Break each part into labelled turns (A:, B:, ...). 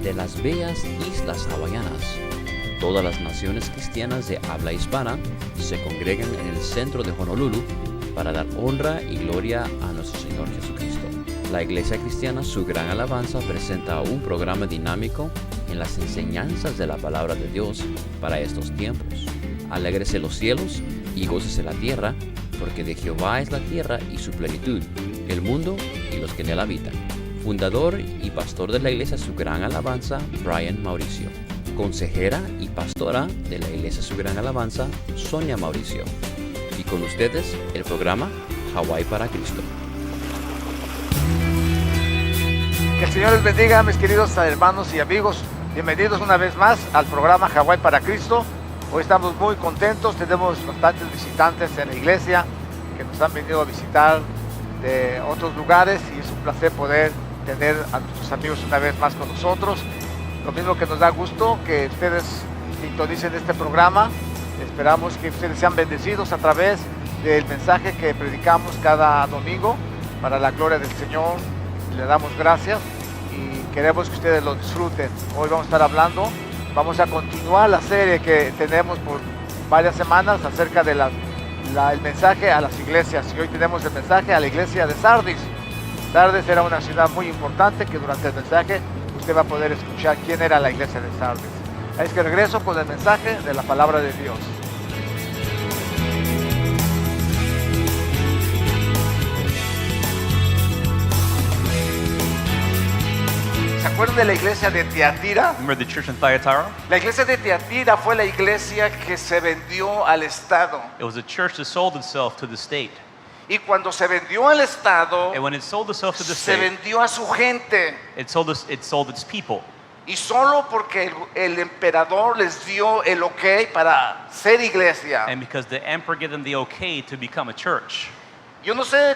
A: de las bellas islas hawaianas. Todas las naciones cristianas de habla hispana se congregan en el centro de Honolulu para dar honra y gloria a nuestro Señor Jesucristo. La Iglesia Cristiana Su Gran Alabanza presenta un programa dinámico en las enseñanzas de la Palabra de Dios para estos tiempos. Alégrese los cielos y gócese la tierra, porque de Jehová es la tierra y su plenitud, el mundo y los que en él habitan. Fundador y pastor de la Iglesia Su Gran Alabanza, Brian Mauricio. Consejera y pastora de la Iglesia Su Gran Alabanza, Sonia Mauricio. Y con ustedes, el programa Hawái para Cristo.
B: Que el Señor les bendiga, mis queridos hermanos y amigos. Bienvenidos una vez más al programa Hawái para Cristo. Hoy estamos muy contentos, tenemos bastantes visitantes en la iglesia que nos han venido a visitar de otros lugares y es un placer poder tener a nuestros amigos una vez más con nosotros. Lo mismo que nos da gusto que ustedes sintonicen este programa. Esperamos que ustedes sean bendecidos a través del mensaje que predicamos cada domingo para la gloria del Señor. Le damos gracias y queremos que ustedes lo disfruten. Hoy vamos a estar hablando, vamos a continuar la serie que tenemos por varias semanas acerca de el mensaje a las iglesias. Y hoy tenemos el mensaje a la iglesia de Sardis. Sardis era una ciudad muy importante que durante el mensaje usted va a poder escuchar quién era la iglesia de Sardis. Es que regreso con el mensaje de la palabra de Dios. ¿Se acuerdan de la iglesia de Tiatira?
C: Remember the church in Thyatira?
B: La iglesia de Tiatira fue la iglesia que se vendió al Estado.
C: It was a church that sold itself to the state.
B: Y cuando se vendió al Estado,
C: And when it sold itself to the
B: se
C: state,
B: vendió a su gente.
C: it sold its people.
B: Y solo porque el emperador les dio el ok para ser iglesia.
C: And because the emperor gave them the okay to become a church.
B: Yo no sé,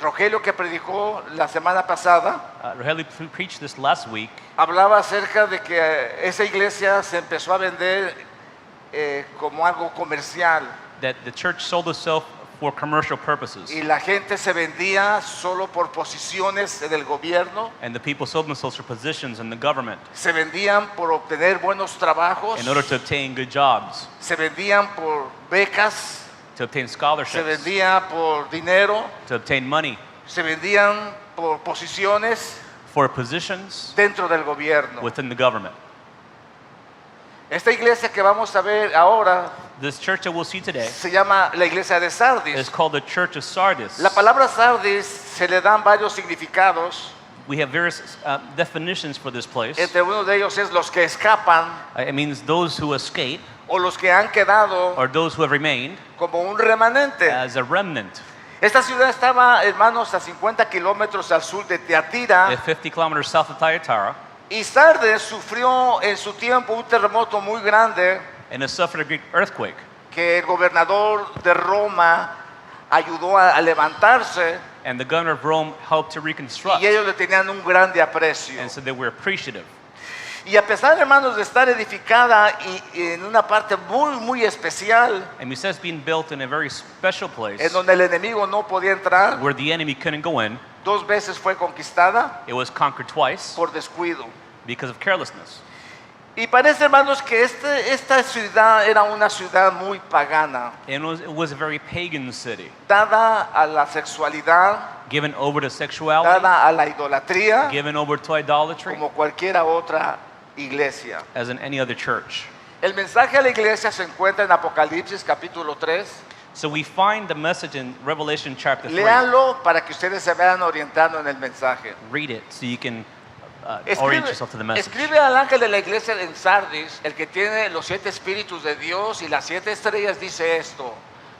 B: Rogelio que predicó la semana pasada,
C: Rogelio preached this last week.
B: hablaba acerca de que esa iglesia se empezó a vender como algo comercial.
C: That the church sold itself for commercial purposes.
B: Y la gente se vendía solo por posiciones del gobierno.
C: And the people sold themselves for positions in the government
B: Se vendían por obtener buenos trabajos.
C: in order to obtain good jobs,
B: Se vendían por becas.
C: to obtain
B: Se
C: scholarships,
B: vendía por dinero.
C: to obtain money,
B: Se vendían por posiciones
C: for positions
B: dentro del gobierno.
C: within the government.
B: Esta iglesia que vamos a ver ahora
C: This church that we'll see today
B: se llama la iglesia de Sardis.
C: is called the Church of Sardis.
B: La palabra Sardis se le dan varios significados.
C: We have various definitions for this place.
B: Entre uno de ellos es los que escapan
C: It means those who escape
B: o los que han quedado
C: or those who have remained
B: como un remanente.
C: as a remnant.
B: Esta ciudad estaba, hermanos, a 50 kilómetros al sur de Tiatira.
C: 50 kilometers south of Thyatira,
B: Y Sardes sufrió en su tiempo un terremoto muy grande
C: and it suffered a great earthquake.
B: que el gobernador de Roma ayudó a levantarse
C: And the governor of Rome helped to reconstruct.
B: y ellos le tenían un grande aprecio.
C: And so they were appreciative.
B: Y a pesar, hermanos, de estar edificada y en una parte muy especial,
C: And besides being built in a very special place
B: en donde el enemigo no podía entrar,
C: where the enemy couldn't go in,
B: 2 veces fue conquistada
C: it was conquered twice
B: por descuido.
C: because of carelessness.
B: Y parece, hermanos, que esta ciudad era una ciudad muy pagana,
C: And it was a very pagan city,
B: dada a la sexualidad,
C: given over to sexuality,
B: dada a la idolatría,
C: given over to idolatry,
B: como cualquiera otra iglesia.
C: as in any other church.
B: El mensaje a la iglesia se encuentra en Apocalipsis capítulo 3.
C: So we find the message in Revelation chapter 3.
B: Léanlo para que ustedes se vayan orientando en el mensaje.
C: Read it so you can orient yourself to the message.
B: Escribe al ángel de la iglesia en Sardis, el que tiene los 7 espíritus de Dios y las 7 estrellas, dice esto: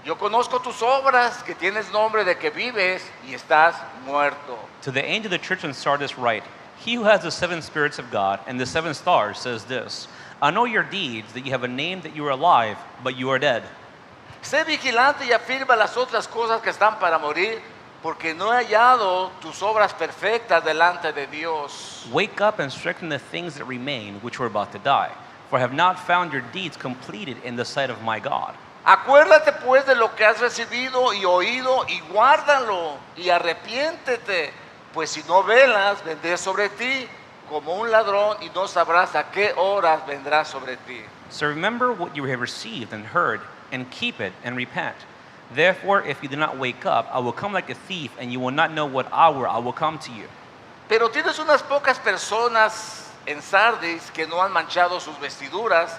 B: yo conozco tus obras, que tienes nombre de que vives y estás muerto.
C: To the angel of the church in Sardis write, he who has the 7 spirits of God and the 7 stars says this, I know your deeds, that you have a name that you are alive, but you are dead.
B: Sé vigilante y afirma las otras cosas que están para morir, porque no he hallado tus obras perfectas delante de Dios.
C: Wake up and strengthen the things that remain, which were about to die, for I have not found your deeds completed in the sight of my God.
B: Acuérdate pues de lo que has recibido y oído y guárdalo y arrepiéntete, pues si no velas, vendré sobre ti como un ladrón y no sabrás a qué horas vendrá sobre ti.
C: So remember what you have received and heard, and keep it and repent. Therefore, if you do not wake up, I will come like a thief, and you will not know what hour I will come to you.
B: Pero tienes unas pocas personas en Sardis que no han manchado sus vestiduras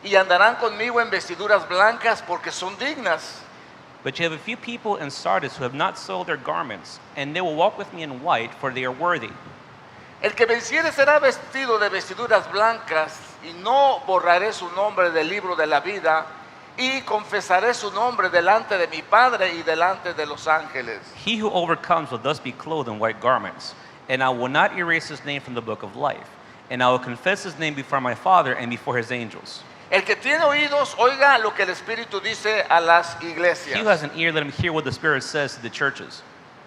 B: y andarán conmigo en vestiduras blancas porque son dignas.
C: But you have a few people in Sardis who have not soiled their garments, and they will walk with me in white, for they are worthy.
B: El que venciere será vestido de vestiduras blancas y no borraré su nombre del libro de la vida y confesaré su nombre delante de mi Padre y delante de los ángeles.
C: He who overcomes will thus be clothed in white garments, and I will not erase his name from the book of life, and I will confess his name before my Father and before his angels.
B: El que tiene oídos, oiga lo que el Espíritu dice a las
C: He who
B: iglesias.
C: has an ear, let him hear what the Spirit says to the churches.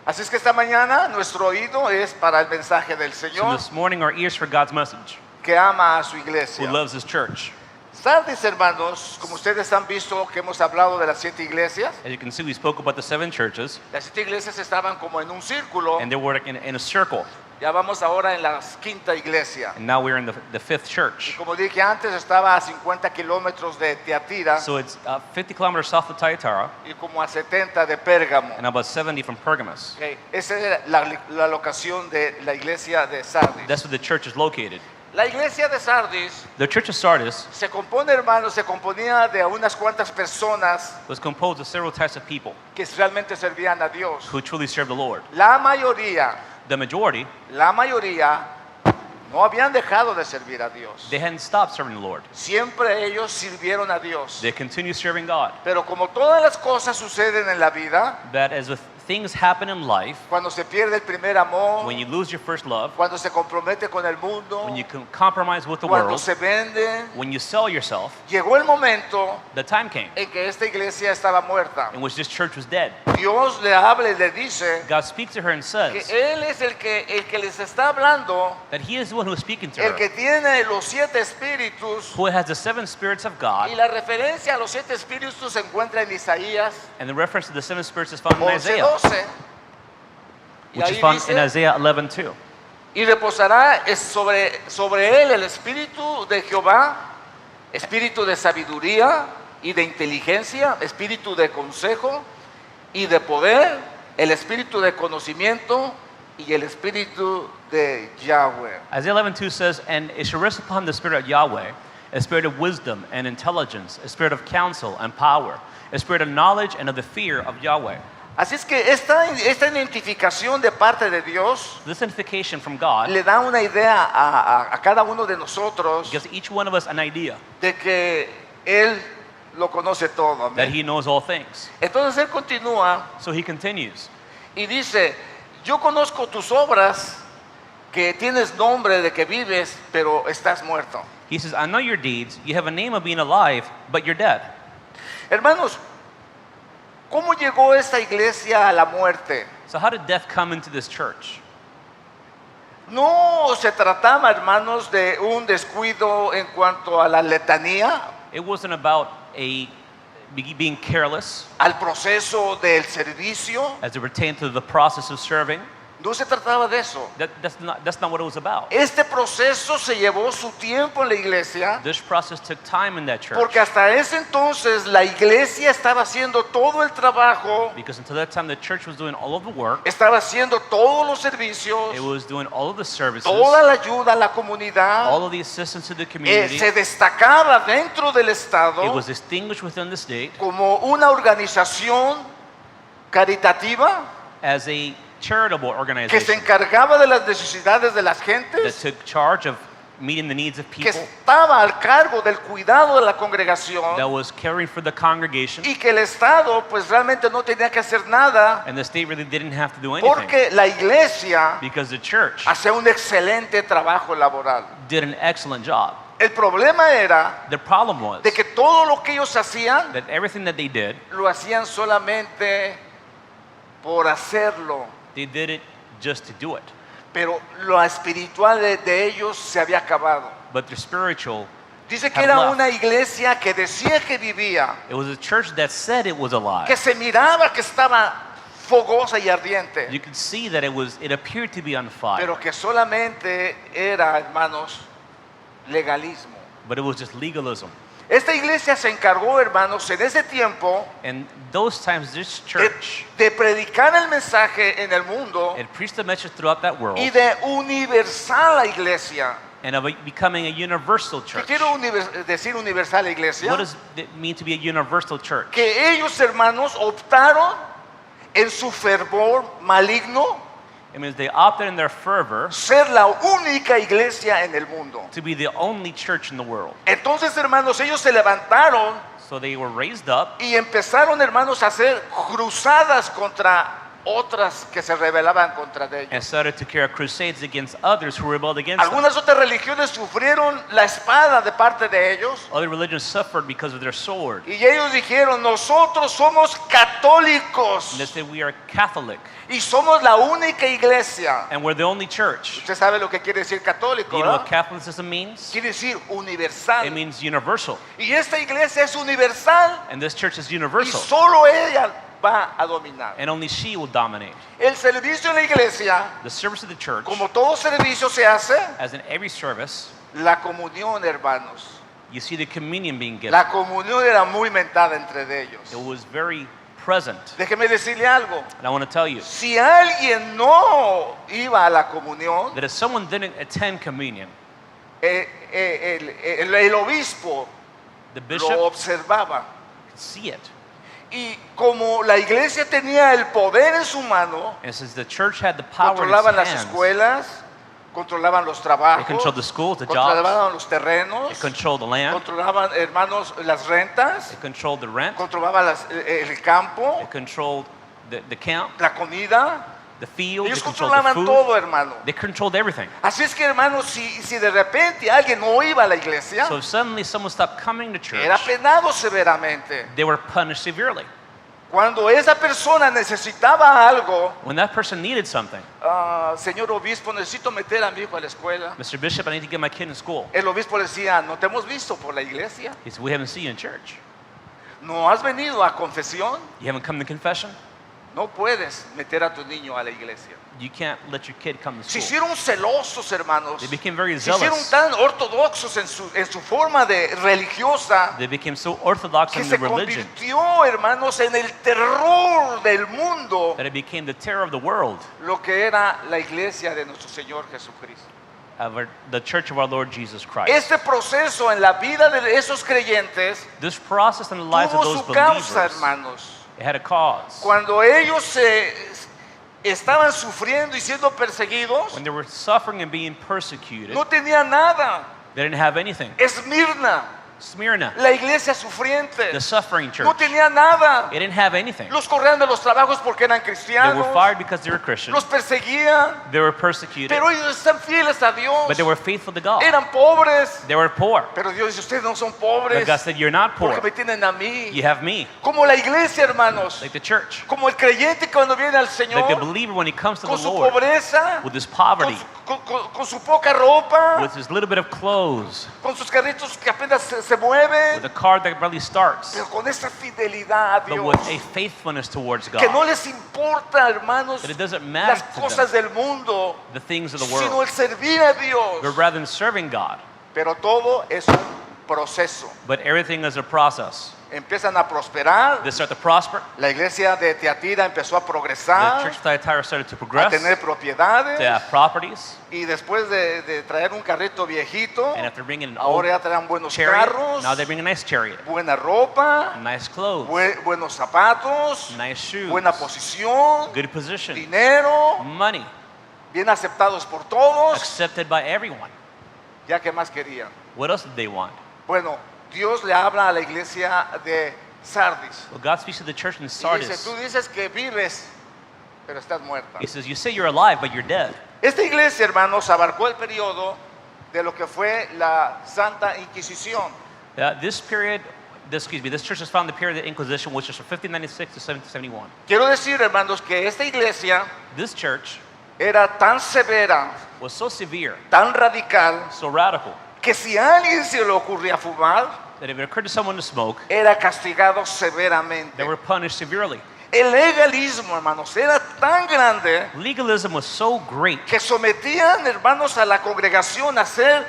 B: Así es que esta mañana nuestro oído es para el mensaje del
C: So
B: Señor
C: this morning, our ears for God's message,
B: que ama a su
C: who
B: iglesia.
C: loves his church.
B: Sardis, hermanos, como ustedes han visto que hemos hablado de las 7 iglesias,
C: As you can see, we spoke about the 7 churches,
B: las 7 iglesias estaban como en un círculo.
C: and they were in a circle.
B: Ya vamos ahora en la 5ª iglesia.
C: And now we're in the 5th
B: Y
C: church.
B: como dije antes, estaba a 50 kilómetros de Tiatira
C: So it's 50 kilometers south of Thyatira
B: y como a 70 de Pérgamo.
C: and about 70 from Pergamos.
B: Okay, esa es la locación de la iglesia de Sardis.
C: That's where the church is located.
B: La iglesia de Sardis
C: The church of Sardis
B: se compone, hermanos, se componía de unas cuantas personas
C: was composed of several types of people
B: que realmente servían a Dios.
C: who truly served the Lord.
B: La mayoría
C: The majority,
B: no habían dejado de servir a Dios.
C: they hadn't stopped serving the Lord.
B: Siempre ellos sirvieron a Dios.
C: They continued serving God.
B: Pero como todas las cosas suceden en la vida,
C: That as with things happen in life,
B: cuando se pierde el primer amor,
C: when you lose your first love,
B: cuando se compromete con el mundo,
C: when you compromise with the
B: cuando
C: world,
B: se venden,
C: when you sell yourself,
B: llegó el momento
C: the time came
B: en que esta iglesia estaba muerta.
C: in which this church was dead.
B: Dios le habla y le dice
C: God speaks to her and
B: que
C: says
B: Él es el que les está hablando,
C: that He is the one who is speaking to
B: el
C: her,
B: que tiene los 7 espíritus.
C: who has the 7 spirits of God,
B: Y la referencia a los 7 espíritus se encuentra en Isaías
C: and the reference to the 7 spirits is found in Isaiah,
B: 11:12. Y
C: which is
B: ahí
C: found in
B: dice,
C: Isaiah 11:2.
B: y reposará sobre él el espíritu de Jehová, espíritu de sabiduría y de inteligencia, espíritu de consejo y de poder, el espíritu de conocimiento y el espíritu de Yahweh.
C: Isaiah 11:2 says, "And it shall rest upon the spirit of Yahweh, a spirit of wisdom and intelligence, a spirit of counsel and power, a spirit of knowledge and of the fear of Yahweh."
B: Así es que esta identificación de parte de Dios
C: This identification from God
B: le da una idea a cada uno de nosotros
C: gives each one of us an idea
B: de que Él lo conoce todo.
C: that
B: Amén.
C: He knows all things.
B: Entonces Él continúa
C: So He continues.
B: y dice, yo conozco tus obras, que tienes nombre de que vives, pero estás muerto.
C: He says, "I know your deeds. You have a name of being alive, but you're dead."
B: Hermanos, ¿cómo llegó esta iglesia a la muerte?
C: So how did death come into this church?
B: No se trataba, hermanos, de un descuido en cuanto a la letanía,
C: It wasn't about being careless
B: al proceso del servicio.
C: as it pertained to the process of serving.
B: No se trataba de eso.
C: That's not what it was about.
B: Este proceso se llevó su tiempo en la iglesia,
C: This process took time in that church
B: porque hasta ese entonces la iglesia estaba haciendo todo el trabajo,
C: because until that time the church was doing all of the work.
B: estaba haciendo todos los servicios,
C: It was doing all of the services,
B: toda la ayuda a la comunidad.
C: all of the assistance to the community.
B: Se destacaba dentro del Estado
C: It was distinguished within the state
B: como una organización caritativa
C: as a charitable
B: que se
C: organization
B: encargaba de las necesidades de las
C: that
B: gentes,
C: took charge of meeting the needs of
B: que
C: people,
B: estaba al cargo del cuidado de la congregación,
C: that was caring for the congregation,
B: y que el Estado pues realmente no tenía que hacer nada
C: and the state really didn't have to do anything
B: porque la iglesia
C: because the church
B: hacía un excelente trabajo laboral.
C: did an excellent job.
B: El problema era
C: The problem was
B: de que todo lo que ellos hacían
C: that everything that they did,
B: lo hacían solamente por hacerlo,
C: they did it just to do it.
B: pero lo espiritual de ellos se había acabado.
C: But the spiritual,
B: Dice que
C: have
B: era
C: left.
B: una iglesia que decía que vivía,
C: it was a church that said it was alive.
B: que se miraba que estaba fogosa y ardiente,
C: You could see that it appeared to be on fire,
B: pero que solamente era, hermanos, legalismo.
C: but it was just legalism.
B: Esta iglesia se encargó, hermanos, en ese tiempo
C: And those times, this
B: de,
C: church,
B: de predicar el mensaje en el mundo
C: it preached the message throughout that world,
B: y de universal la iglesia.
C: and of becoming a universal
B: ¿Qué
C: church.
B: quiero decir universal la iglesia?
C: What does it mean to be a universal church?
B: Que ellos, hermanos, optaron en su fervor maligno
C: It means they opted in their fervor
B: ser la única iglesia en el mundo.
C: to be the only church in the world.
B: Entonces, hermanos, ellos se levantaron
C: So they were raised up
B: y empezaron, hermanos, a hacer cruzadas contra otras que se rebelaban contra de ellos.
C: and started to carry crusades against others who rebelled against them.
B: Algunas otras religiones sufrieron la espada de parte de ellos
C: Other religions suffered because of their sword.
B: y ellos dijeron, nosotros somos católicos
C: And they said, we are Catholic,
B: y somos la única iglesia.
C: and we're the only church.
B: Usted sabe lo que quiere decir
C: Do
B: católico,
C: you know what
B: ¿verdad?
C: Catholicism means?
B: Quiere decir universal.
C: It means universal.
B: Y esta iglesia es universal
C: And this church is
B: y
C: universal.
B: solo ella va a dominar.
C: And only she will dominate.
B: El servicio en la iglesia,
C: The service of the church,
B: como todo servicio se hace,
C: as in every service,
B: la comunión, hermanos.
C: you see the communion being given.
B: La comunión era muy mentada entre de ellos.
C: It was very present.
B: Déjeme decirle algo.
C: And I want to tell you
B: Si alguien no iba a la comunión,
C: that if someone didn't attend communion,
B: el obispo
C: the
B: lo
C: bishop
B: observaba.
C: could see it.
B: Y como la iglesia tenía el poder en su mano,
C: And since the church had the power in
B: controlaban
C: its
B: las
C: hands,
B: escuelas, controlaban los
C: it
B: trabajos,
C: controlled the schools, the jobs,
B: controlaban los terrenos,
C: it controlled the land,
B: controlaban, hermanos, las rentas,
C: it controlled the rent,
B: controlaban el campo,
C: it controlled the camp,
B: la comida.
C: the field, they
B: Ellos
C: controlled the
B: controlaban
C: food,
B: todo, hermano.
C: they controlled everything.
B: Así es que, hermanos, si de repente alguien no iba a la iglesia,
C: So if suddenly someone stopped coming to church,
B: era penado severamente.
C: they were punished severely.
B: Cuando esa persona necesitaba algo,
C: When that person needed something,
B: señor obispo, necesito meter a mi hijo a la escuela.
C: Mr. Bishop, I need to get my kid in school.
B: El obispo decía, no te hemos visto por la iglesia.
C: He said, we haven't seen you in church.
B: No has venido a confesión.
C: You haven't come to confession.
B: No puedes meter a tu niño a la iglesia.
C: You can't let your kid come to
B: Se
C: school.
B: hicieron celosos, hermanos.
C: They became very
B: Se hicieron
C: zealous.
B: tan ortodoxos en su forma de religiosa
C: They became so orthodox
B: que
C: in
B: se
C: their religion
B: convirtió, hermanos, en el terror del mundo
C: that it became the terror of the world,
B: lo que era la iglesia de nuestro Señor Jesucristo.
C: the church of our Lord Jesus Christ.
B: Este proceso en la vida de esos creyentes
C: This process in the lives of
B: tuvo
C: those
B: su causa,
C: believers,
B: hermanos.
C: it had a cause.
B: Cuando ellos estaban sufriendo y siendo perseguidos,
C: When they were suffering and being persecuted,
B: no tenían nada.
C: they didn't have anything.
B: Esmirna,
C: Smyrna,
B: la iglesia sufriente,
C: the suffering church,
B: no tenía nada.
C: it didn't have anything.
B: Los corrían de los trabajos porque eran
C: They
B: cristianos,
C: were fired because they were Christians.
B: los perseguían,
C: They were persecuted,
B: pero ellos están fieles a Dios.
C: but they were faithful to God.
B: Eran pobres,
C: They were poor.
B: pero Dios dice, ustedes no son
C: But
B: pobres
C: God said, you're not
B: porque me
C: poor.
B: tienen a mí.
C: You have me,
B: Como la iglesia, hermanos,
C: like the church.
B: como el creyente cuando viene al
C: Like the
B: Señor,
C: believer when he comes to the
B: con su
C: Lord
B: pobreza,
C: with his
B: con
C: poverty,
B: con su poca ropa,
C: with his little bit of clothes,
B: con sus carritos que apenas se mueven,
C: with a car that barely starts,
B: pero con esa fidelidad a
C: but
B: Dios,
C: with a faithfulness towards
B: que no
C: God.
B: les importa, hermanos,
C: That it doesn't matter
B: las
C: to
B: cosas
C: them,
B: del mundo,
C: the things of the
B: sino
C: world,
B: el servir a Dios.
C: but rather than serving God.
B: Pero todo es un proceso.
C: But everything is a process.
B: Empiezan a prosperar.
C: They start to prosper.
B: La iglesia de Tiatira empezó a
C: The
B: progresar,
C: church of Thyatira started to
B: a
C: progress,
B: tener propiedades.
C: to have properties,
B: Y después de traer un carrito viejito,
C: and after bringing an old
B: ahora ya traen buenos
C: chariot,
B: carros,
C: now they bring a nice chariot,
B: buena ropa,
C: nice clothes,
B: buenos zapatos,
C: nice shoes,
B: buena posición,
C: good position,
B: dinero,
C: money,
B: bien aceptados por todos.
C: accepted by everyone.
B: Ya que más querían.
C: What else did they want?
B: Bueno, Dios le habla a la iglesia de Sardis.
C: Well, God speaks to the church in
B: Y dice,
C: Sardis.
B: tú dices que vives, pero estás muerta.
C: He says, you say you're alive, but you're dead.
B: Esta iglesia, hermanos, abarcó el periodo de lo que fue la Santa Inquisición.
C: This church was found in the period of the Inquisition, which is from 1596 to 1771.
B: Quiero decir, hermanos, que esta iglesia
C: This church
B: era tan severa,
C: was so severe,
B: tan radical,
C: so radical,
B: que si a alguien se le ocurría fumar,
C: that if it occurred to someone to smoke,
B: era castigado
C: they
B: severamente.
C: were punished severely.
B: el legalismo, hermanos, era tan grande
C: Legalism was so great
B: que sometían, hermanos, a la congregación a hacer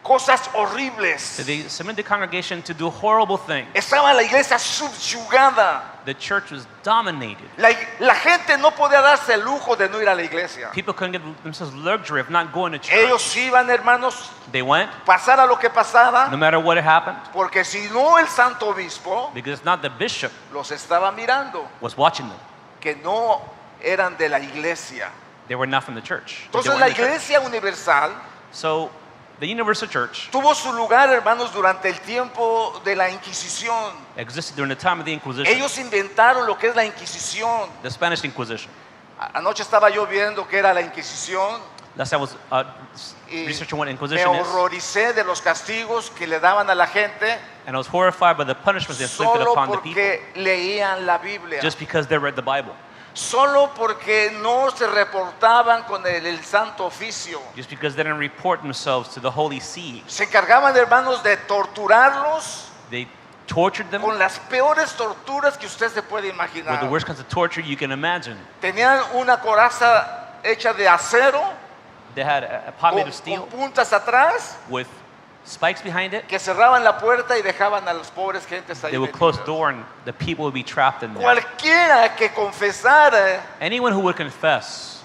B: cosas horribles.
C: that they submitted the congregation to do horrible things.
B: Estaba la iglesia subyugada.
C: The church was dominated.
B: La gente no podía darse el lujo de no ir a la iglesia.
C: People couldn't give themselves luxury of not going to church.
B: Ellos iban, hermanos,
C: They went,
B: pasara lo que pasara,
C: no matter what had happened,
B: porque si no el santo obispo
C: because not the bishop
B: los estaba mirando,
C: was watching them.
B: que no eran de la iglesia.
C: They were not from the church. But they
B: Entonces
C: were
B: la
C: in the church.
B: iglesia universal
C: So the Universal Church
B: tuvo su lugar, hermanos, durante el tiempo de la Inquisición.
C: existed during the time of the Inquisition,
B: Ellos inventaron lo que es la Inquisición.
C: the Spanish Inquisition.
B: Anoche estaba yo viendo que era la Inquisición
C: Last time I was
B: y
C: researching what
B: me
C: Inquisition is,
B: horroricé de los castigos que le daban a la gente
C: and I was horrified by the punishments they inflicted
B: solo
C: upon the people
B: porque leían la Biblia.
C: just because they read the Bible,
B: Solo porque no se reportaban con el santo oficio.
C: just because they didn't report themselves to the Holy See.
B: Se encargaban, hermanos, de torturarlos
C: They tortured them
B: con las peores torturas que usted se puede
C: with
B: imaginar.
C: the worst kinds of torture you can imagine.
B: Tenían una coraza hecha de acero
C: They had a pot made of steel
B: con puntas atrás
C: with spikes behind it.
B: que cerraban la puerta y dejaban a los pobres gentes ahí
C: They would close the
B: metidas.
C: door and the people would be trapped in there.
B: Cualquiera que confesara
C: Anyone who would confess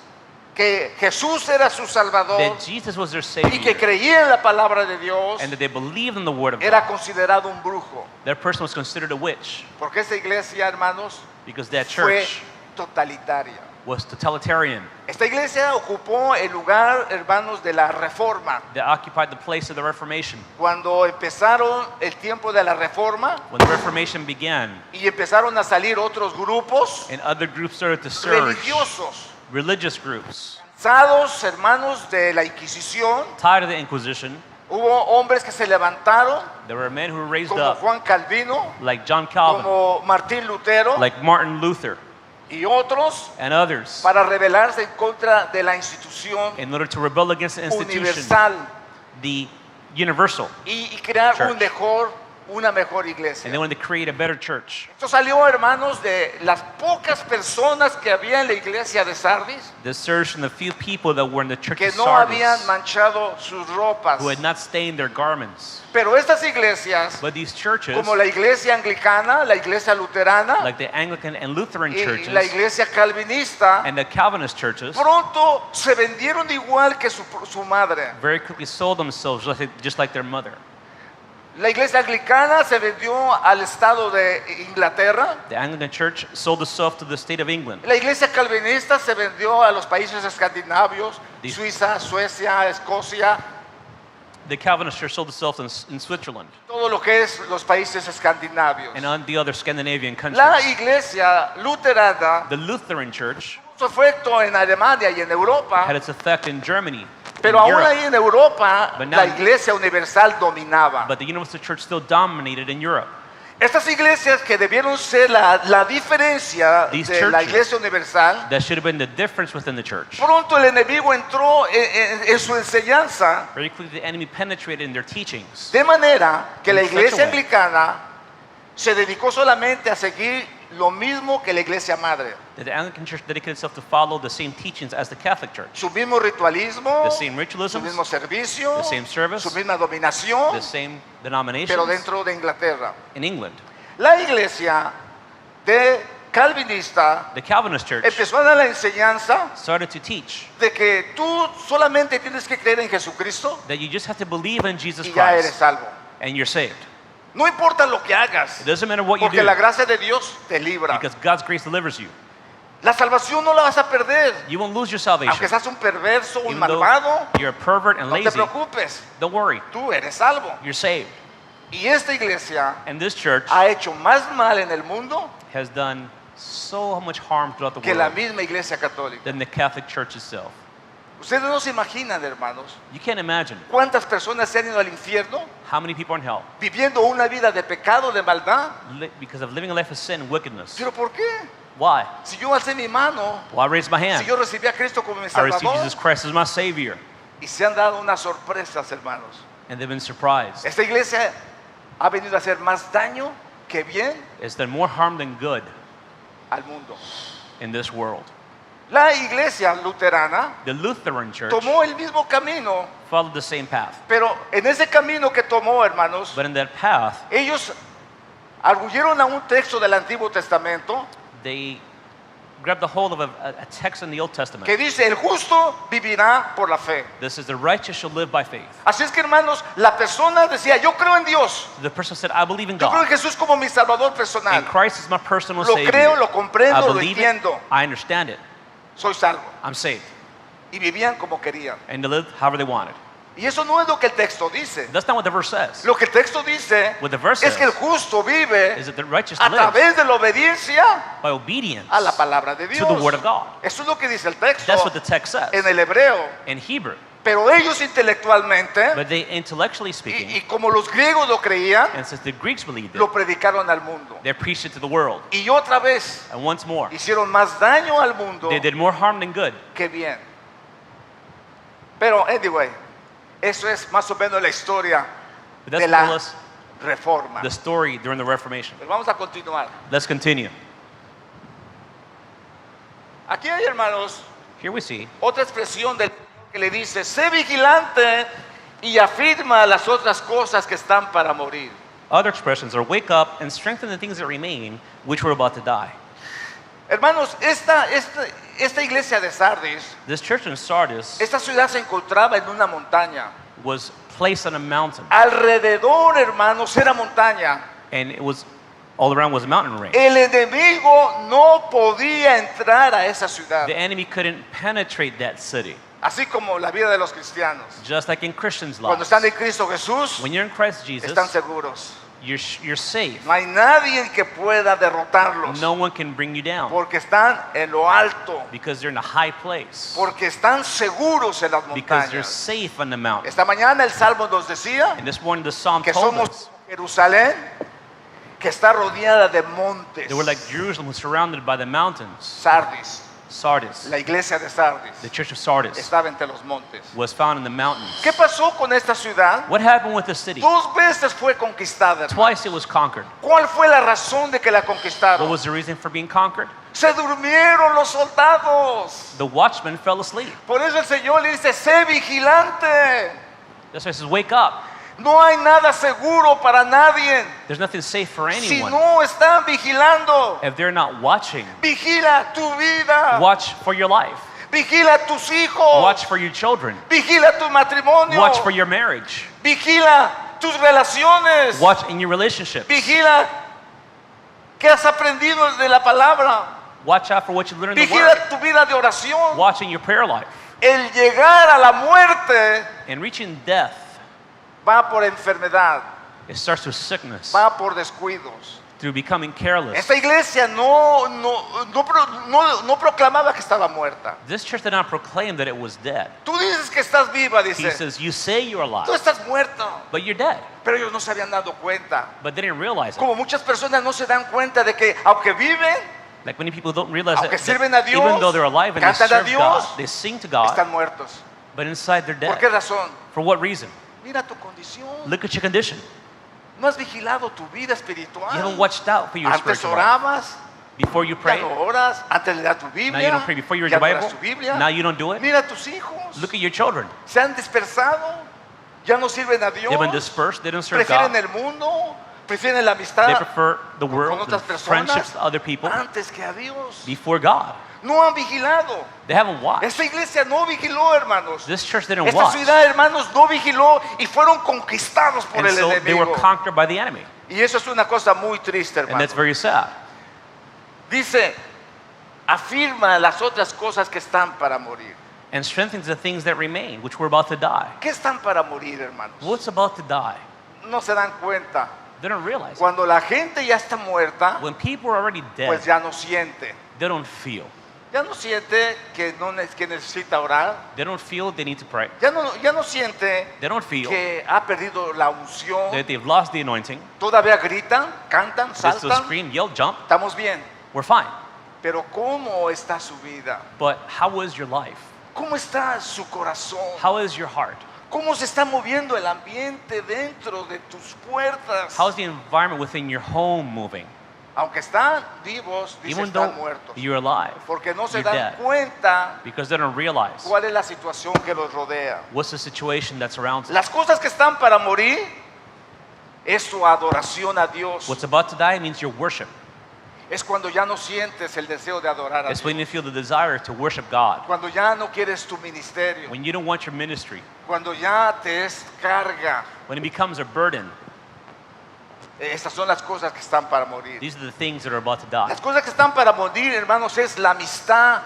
B: que Jesús era su Salvador
C: that Jesus was their
B: y que
C: Savior
B: creía en la palabra de Dios
C: and that they believed in the Word of God,
B: era considerado un brujo.
C: that person was considered a witch
B: Porque esa iglesia, hermanos,
C: because that
B: fue
C: church
B: totalitaria.
C: was totalitarian.
B: Esta iglesia ocupó el lugar, hermanos, de la Reforma.
C: They occupied the place of the Reformation.
B: Cuando empezaron el tiempo de la Reforma
C: When the Reformation began
B: y empezaron a salir otros grupos
C: and other groups started to surge,
B: religiosos,
C: religious groups,
B: cansados, hermanos, de la Inquisición,
C: tired of the Inquisition,
B: hubo hombres que se levantaron,
C: there were men who were raised
B: como
C: up
B: Juan Calvino,
C: like John Calvin,
B: como Martín Lutero
C: like Martin Luther,
B: y otros,
C: and others
B: para rebelarse en contra de la institución
C: in order to rebel against the institution,
B: universal
C: the universal,
B: y crear
C: Church.
B: una mejor iglesia.
C: and they wanted to create a better church.
B: Esto salió, hermanos, de las pocas personas que había en la iglesia de Sardis
C: This surged from the few people that were in the church
B: que
C: of
B: no habían
C: Sardis
B: manchado sus ropas.
C: who had not stained their garments.
B: Pero estas iglesias,
C: But these churches,
B: como la iglesia anglicana, la iglesia luterana
C: like the Anglican and Lutheran
B: y
C: churches
B: la iglesia calvinista,
C: and the Calvinist churches,
B: pronto se vendieron igual que su madre.
C: very quickly sold themselves just like their mother.
B: La iglesia anglicana se vendió al estado de Inglaterra.
C: The Anglican church sold itself to the state of England.
B: La iglesia calvinista se vendió a los países escandinavios,
C: These-
B: Suiza, Suecia, Escocia,
C: The Calvinist church sold itself in Switzerland
B: todo lo que es los países escandinavios.
C: and on the other Scandinavian
B: La
C: countries.
B: iglesia luterana,
C: The Lutheran church
B: su efecto en Alemania y en Europa,
C: had its effect in Germany,
B: pero
C: in
B: aún
C: Europe,
B: ahí en Europa
C: But now-
B: la iglesia universal dominaba.
C: but the Universal Church still dominated in Europe.
B: Estas iglesias que debieron ser la diferencia
C: These
B: de la
C: churches-
B: iglesia universal,
C: That should have been the difference within the church.
B: pronto el enemigo entró en su enseñanza,
C: Very quickly, the enemy penetrated in their teachings.
B: de manera que la
C: In such a
B: iglesia
C: way.
B: anglicana se dedicó solamente a seguir lo mismo que la iglesia madre.
C: That the Anglican church dedicated itself to follow the same teachings as the Catholic church.
B: Su mismo ritualismo,
C: The same
B: su
C: ritualisms,
B: mismo servicio,
C: the same service,
B: su misma dominación,
C: the same
B: pero
C: denominations
B: dentro de Inglaterra.
C: in England.
B: La iglesia de calvinista
C: The Calvinist church
B: empezó a dar la enseñanza
C: started to teach
B: de que tú solamente tienes que creer en Jesucristo
C: that you just have to believe in Jesus
B: y ya eres
C: Christ
B: salvo.
C: and you're saved.
B: No importa lo que hagas,
C: It doesn't matter what you
B: porque
C: do
B: la gracia de Dios te libra.
C: because God's grace delivers you.
B: La salvación no la vas a perder.
C: You won't lose your
B: Aunque
C: salvation.
B: seas un perverso, un
C: Even though
B: malvado,
C: you're a pervert and
B: no te
C: lazy,
B: preocupes,
C: don't worry.
B: tú eres salvo.
C: You're saved.
B: Y esta iglesia
C: And this church
B: ha hecho más mal en el mundo
C: has done so much harm throughout the
B: que la
C: world
B: misma iglesia católica.
C: than the Catholic Church itself.
B: Ustedes no se imaginan, hermanos,
C: You can't imagine
B: cuántas personas se han ido al infierno
C: how many people are in hell
B: viviendo una vida de pecado, de maldad.
C: because of living a life of sin and wickedness.
B: ¿Pero por qué?
C: Why?
B: Si yo alcé mi mano,
C: Well, I raised my
B: si
C: hand.
B: yo recibí a Cristo como mi
C: I received
B: Salvador,
C: Jesus Christ as my Savior.
B: y se han dado unas sorpresas, hermanos.
C: And they've been surprised.
B: Esta iglesia ha venido a hacer más daño que bien.
C: It's done more harm than good.
B: al mundo.
C: in this world.
B: La iglesia luterana
C: The Lutheran Church
B: tomó el mismo camino,
C: followed the same path.
B: pero en ese camino que tomó, hermanos,
C: But in that path,
B: ellos arguyeron a un texto del Antiguo Testamento
C: they grabbed the hold of a text in the Old Testament.
B: que dice, el justo vivirá por la fe.
C: This is the righteous shall live by faith.
B: Así es que, hermanos, la persona decía, yo creo en Dios,
C: The person said, I believe in
B: yo creo en
C: God.
B: Jesús como mi Salvador
C: And
B: personal,
C: Christ is my personal
B: lo
C: Savior.
B: creo, lo
C: I
B: comprendo, lo
C: believe it.
B: entiendo,
C: I understand it.
B: soy salvo.
C: I'm saved.
B: Y vivían como querían.
C: And to live however they wanted.
B: Y eso no es lo que el texto dice.
C: That's not what the verse says.
B: Lo que el texto dice
C: What the verse
B: es que el
C: says
B: justo vive
C: is that the righteous
B: a
C: lives
B: través de la obediencia
C: by obedience
B: a la palabra de
C: to
B: Dios.
C: the word of God.
B: Eso es lo que dice el texto
C: That's what the text says
B: en el hebreo.
C: in Hebrew.
B: Pero ellos intelectualmente,
C: But they intellectually
B: y
C: speaking,
B: como los griegos lo creían,
C: and since the Greeks believed it,
B: lo predicaron al mundo.
C: they preached it to the world.
B: Y otra vez
C: And once more,
B: hicieron más daño al mundo
C: they did more harm than good.
B: que bien. Pero, anyway, eso es más o menos la historia
C: But
B: de
C: that's more or
B: la
C: less
B: reforma.
C: the story during the Reformation.
B: Pero vamos a continuar.
C: Let's continue.
B: Aquí hay, hermanos,
C: Here we see
B: otra expresión del que le dice, sé vigilante y afirma las otras cosas que están para morir.
C: other expressions are wake up and strengthen the things that remain, which were about to die.
B: Hermanos, esta iglesia de Sardis,
C: This church in Sardis
B: esta ciudad se encontraba en una montaña.
C: was placed on a mountain,
B: Alrededor, hermanos, era montaña.
C: and it was all around was mountain range.
B: El enemigo no podía entrar a esa ciudad.
C: The enemy couldn't penetrate that city,
B: Así como la vida de los cristianos.
C: just like in Christians'
B: Cuando
C: lives.
B: están en Cristo Jesús,
C: When you're in Christ Jesus,
B: están seguros.
C: you're safe.
B: No hay nadie que pueda derrotarlos.
C: No one can bring you down
B: Porque están en lo alto.
C: because they're in a high place,
B: Porque están seguros en las
C: because they're
B: montañas.
C: safe on the mountain.
B: Esta mañana el Salmo nos decía
C: And this morning the Psalm
B: que
C: told
B: somos
C: us
B: Jerusalén, que está rodeada de montes.
C: they were like Jerusalem was surrounded by the mountains.
B: Sardis,
C: Sardis,
B: la iglesia de Sardis,
C: the church of Sardis,
B: estaba entre los montes.
C: was found in the mountains.
B: ¿Qué pasó con esta ciudad?
C: What happened with the city?
B: 2 veces fue conquistada.
C: Twice it was conquered.
B: ¿Cuál fue la razón de que la
C: What
B: conquistaron?
C: was the reason for being conquered?
B: Se durmieron los soldados.
C: The watchmen fell asleep.
B: Por eso el Señor le dice, sé vigilante.
C: That's why it says, wake up.
B: No hay nada seguro para nadie
C: There's nothing safe for
B: si
C: anyone
B: no están vigilando.
C: if they're not watching.
B: Vigila tu vida.
C: Watch for your life.
B: Vigila tus hijos.
C: Watch for your children.
B: Vigila tu matrimonio.
C: Watch for your marriage.
B: Vigila tus relaciones.
C: Watch in your relationships.
B: Vigila qué has aprendido de la palabra.
C: Watch out for what you learn in the
B: Vigila
C: Word.
B: tu vida de oración.
C: Watch in your prayer life.
B: El llegar a la muerte
C: And reaching death,
B: va por enfermedad,
C: it starts with sickness,
B: va por descuidos.
C: through becoming careless.
B: Esta iglesia no proclamaba que estaba muerta.
C: This church did not proclaim that it was dead.
B: Tú dices que estás viva,
C: He
B: dice.
C: says, you say you're
B: Tú
C: alive,
B: estás muerto.
C: but you're dead.
B: Pero ellos no se habían dado cuenta.
C: But they didn't realize it.
B: Como muchas personas no se dan cuenta de que aunque viven,
C: Like many people don't realize
B: aunque
C: that
B: sirven a Dios,
C: even though they're alive and they
B: cantan a
C: serve God,
B: Dios,
C: they sing to God,
B: están muertos.
C: but inside they're
B: ¿Por qué
C: dead.
B: razón?
C: For what reason?
B: Mira tu condición.
C: Look at your condition.
B: No has vigilado tu vida
C: You haven't
B: espiritual.
C: watched out for your
B: Antes
C: spiritual life.
B: orabas,
C: Before you
B: ya
C: pray,
B: no oras. Antes leías tu
C: now you
B: Biblia,
C: don't pray. Before you read
B: ya
C: your
B: no
C: Bible,
B: leas tu Biblia.
C: now you don't do it.
B: Mira tus hijos.
C: Look at your children.
B: Se han dispersado, ya no sirven a Dios,
C: They've been dispersed. They don't serve
B: prefieren
C: God.
B: el mundo, prefieren la
C: They
B: amistad
C: prefer the
B: con
C: world, the
B: otras personas
C: friendships, other people,
B: antes que a Dios.
C: before God.
B: No han vigilado.
C: They haven't watched.
B: Esta iglesia no vigiló, hermanos.
C: This church didn't
B: Esta
C: watch.
B: ciudad, hermanos, no vigiló y fueron conquistados por
C: And
B: el
C: so they were
B: enemigo.
C: conquered by the enemy.
B: Y eso es una cosa muy triste,
C: And that's
B: hermanos.
C: very sad.
B: Dice, afirma las otras cosas que están para morir.
C: And strengthens the things that remain, which were about to die.
B: ¿Qué están para morir, hermanos?
C: What's about to die?
B: No se dan cuenta.
C: They don't realize it.
B: Cuando la gente ya está muerta,
C: When people are already dead,
B: pues ya no siente.
C: they don't feel.
B: Ya no siente que necesita orar.
C: They don't feel they need to pray.
B: Ya no siente
C: They don't feel
B: que ha perdido la unción.
C: that they've lost the anointing.
B: Todavía gritan, cantan,
C: They still
B: saltan.
C: scream, yell, jump.
B: Estamos bien.
C: We're fine.
B: Pero ¿cómo está su vida?
C: But how is your life?
B: ¿Cómo está su corazón?
C: How is your heart?
B: ¿Cómo se está moviendo el ambiente dentro de tus puertas?
C: How's the environment within your home moving?
B: Aunque están vivos, dice
C: Even
B: están
C: though
B: muertos.
C: you're alive,
B: Porque no se
C: you're
B: dan
C: dead.
B: cuenta
C: Because they don't realize
B: cuál es la situación que los rodea.
C: what's the situation that surrounds them.
B: Las cosas que están para morir es su adoración a Dios.
C: What's about to die means your worship.
B: Es cuando ya no sientes el deseo de adorar a
C: It's
B: Dios.
C: when you feel the desire to worship God.
B: Cuando ya no quieres tu ministerio.
C: When you don't want your ministry.
B: Cuando ya te es carga.
C: When it becomes a burden.
B: Estas son las cosas que están para morir.
C: These are the things that are about to die.
B: Las cosas que están para morir, hermanos, es la amistad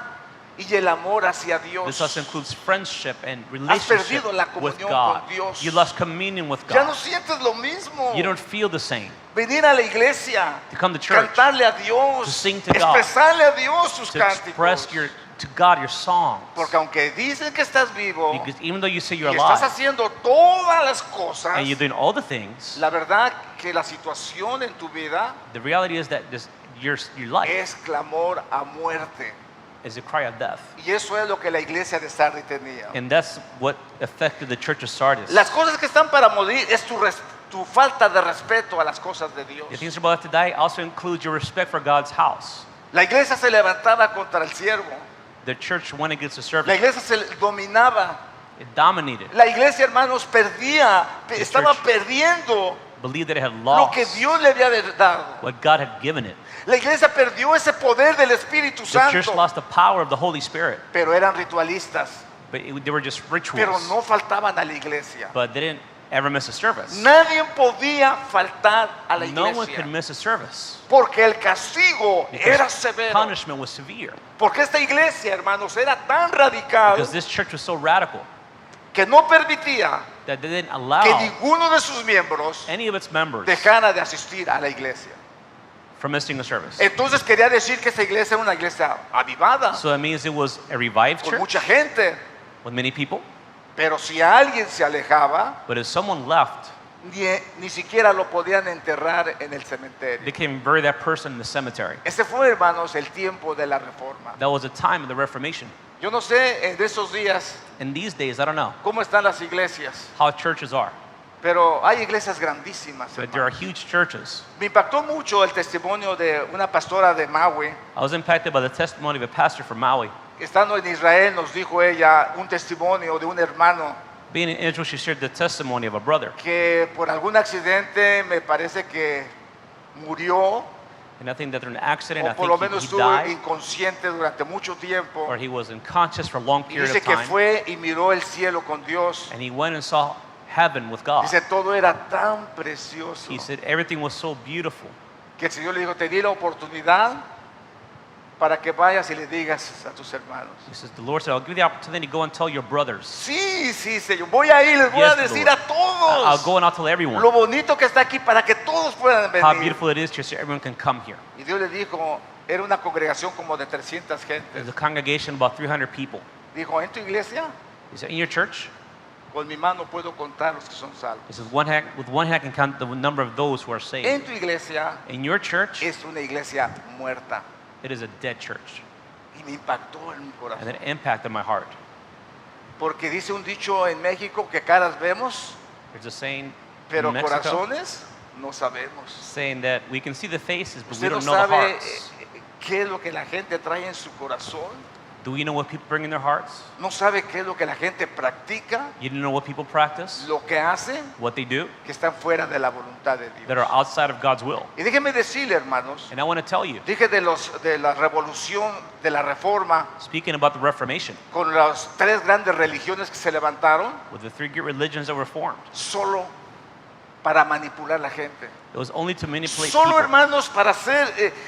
B: y el amor hacia
C: This
B: Dios.
C: also includes friendship and
B: Has
C: relationship
B: perdido la
C: with
B: comunión
C: God.
B: con Dios.
C: You lost communion with
B: Ya no
C: God.
B: sientes lo mismo.
C: You don't feel the same.
B: Venir a la iglesia,
C: To come to church,
B: cantarle a Dios,
C: to sing to God,
B: expresarle a Dios sus
C: to express
B: cánticos.
C: to God your songs.
B: Porque aunque dicen que estás vivo
C: Because even though you say
B: y
C: you're
B: estás
C: alive
B: haciendo todas las cosas,
C: and you're doing all the things,
B: la verdad que la situación en tu vida
C: the reality is that your life
B: es clamor a muerte.
C: is a cry of death.
B: Y eso es lo que la iglesia de Sardis tenía.
C: And that's what affected the church of Sardis.
B: Las cosas que están para morir es tu falta de respeto a las cosas de Dios.
C: The things that are about to die also include your respect for God's house.
B: La iglesia se levantaba contra el siervo.
C: The church went against the
B: La
C: servant.
B: iglesia se dominaba.
C: It dominated.
B: La iglesia, hermanos, perdía, estaba
C: church
B: perdiendo
C: Believed that it had
B: lo
C: lost
B: que Dios le había dado.
C: what God had given it.
B: La iglesia perdió ese poder del Espíritu
C: The church
B: Santo.
C: lost the power of the Holy Spirit.
B: Pero eran ritualistas.
C: But they were just
B: Pero
C: rituals.
B: no faltaban a la iglesia.
C: But they didn't ever miss a service.
B: Nadie podía faltar a la
C: No one could
B: iglesia.
C: miss a service.
B: Porque el castigo era
C: Because
B: severo.
C: punishment was severe.
B: Porque esta iglesia, hermanos, era tan radical
C: Because this church was so radical
B: que no permitía
C: that they didn't
B: que
C: allow
B: ninguno de sus miembros
C: any of its members
B: dejara de asistir a la iglesia.
C: from missing a service.
B: Entonces quería decir que esa iglesia era una iglesia avivada,
C: So that means it was a revived
B: con
C: church
B: mucha gente.
C: with many people.
B: Pero si alguien se alejaba,
C: But if someone left,
B: ni siquiera lo podían enterrar en el
C: they
B: cementerio.
C: can bury that person in the cemetery.
B: Ese fue, hermanos, el tiempo de la reforma.
C: That was a time of the Reformation.
B: Yo no sé en esos días
C: In these days, I don't know
B: cómo están las iglesias,
C: how churches are,
B: pero hay iglesias grandísimas.
C: but there are
B: hermanos.
C: huge churches.
B: Me impactó mucho el testimonio de una pastora de Maui.
C: I was impacted by the testimony of a pastor from Maui.
B: Estando en Israel, nos dijo ella un testimonio de un hermano
C: Being in Israel, she shared the testimony of a brother.
B: que por algún accidente me parece que murió,
C: And I think that through an accident, I
B: o por lo
C: think
B: menos
C: he
B: estuvo
C: died,
B: inconsciente durante mucho tiempo.
C: or he was unconscious for a long
B: Y
C: period
B: dice
C: of
B: que
C: time.
B: fue y miró el cielo con Dios.
C: And he went and saw heaven with God.
B: Dice, todo era tan precioso
C: He said everything was so beautiful.
B: que el Señor le dijo, te di la oportunidad para que vayas y le digas a tus hermanos.
C: He says, the Lord said, I'll give you the opportunity to go and tell your brothers.
B: Sí, sí, Señor, voy a ir, les voy a
C: Yes,
B: decir
C: Lord.
B: a
C: I'll
B: todos
C: go and I'll tell everyone
B: lo bonito que está aquí para que todos puedan
C: how
B: venir.
C: beautiful it is here so everyone can come here.
B: Y Dios le dijo, era una congregación como de 300
C: There's
B: gentes.
C: a congregation of about 300 people.
B: Dijo, en tu iglesia,
C: He said, in your church,
B: con mi mano puedo contar los que son salvos.
C: he says, with one hand I can count the number of those who are saved.
B: En tu iglesia
C: In your church,
B: es una iglesia muerta.
C: it is a dead church.
B: Y me impactó en mi
C: And
B: corazón.
C: it impacted my heart.
B: Porque dice un dicho en México que caras vemos,
C: There's a saying
B: pero
C: in Mexico
B: corazones no sabemos.
C: saying that we can see the faces, but we
B: Usted no
C: don't know the
B: sabe
C: hearts.
B: qué es lo que la gente trae en su corazón.
C: Do we know what people bring in their hearts?
B: No sabe qué es lo que la gente practica,
C: You don't know what people practice,
B: lo que hace,
C: what they do,
B: que están fuera de la voluntad de
C: that
B: Dios.
C: are outside of God's will.
B: Y déjeme decirle, hermanos,
C: And I want to tell you,
B: dije de la revolución, de la reforma,
C: speaking about the Reformation,
B: con las tres grandes religiones que se levantaron,
C: with the three great religions that were formed,
B: solo para manipular a la gente.
C: it was only to manipulate
B: Solo,
C: people,
B: hermanos,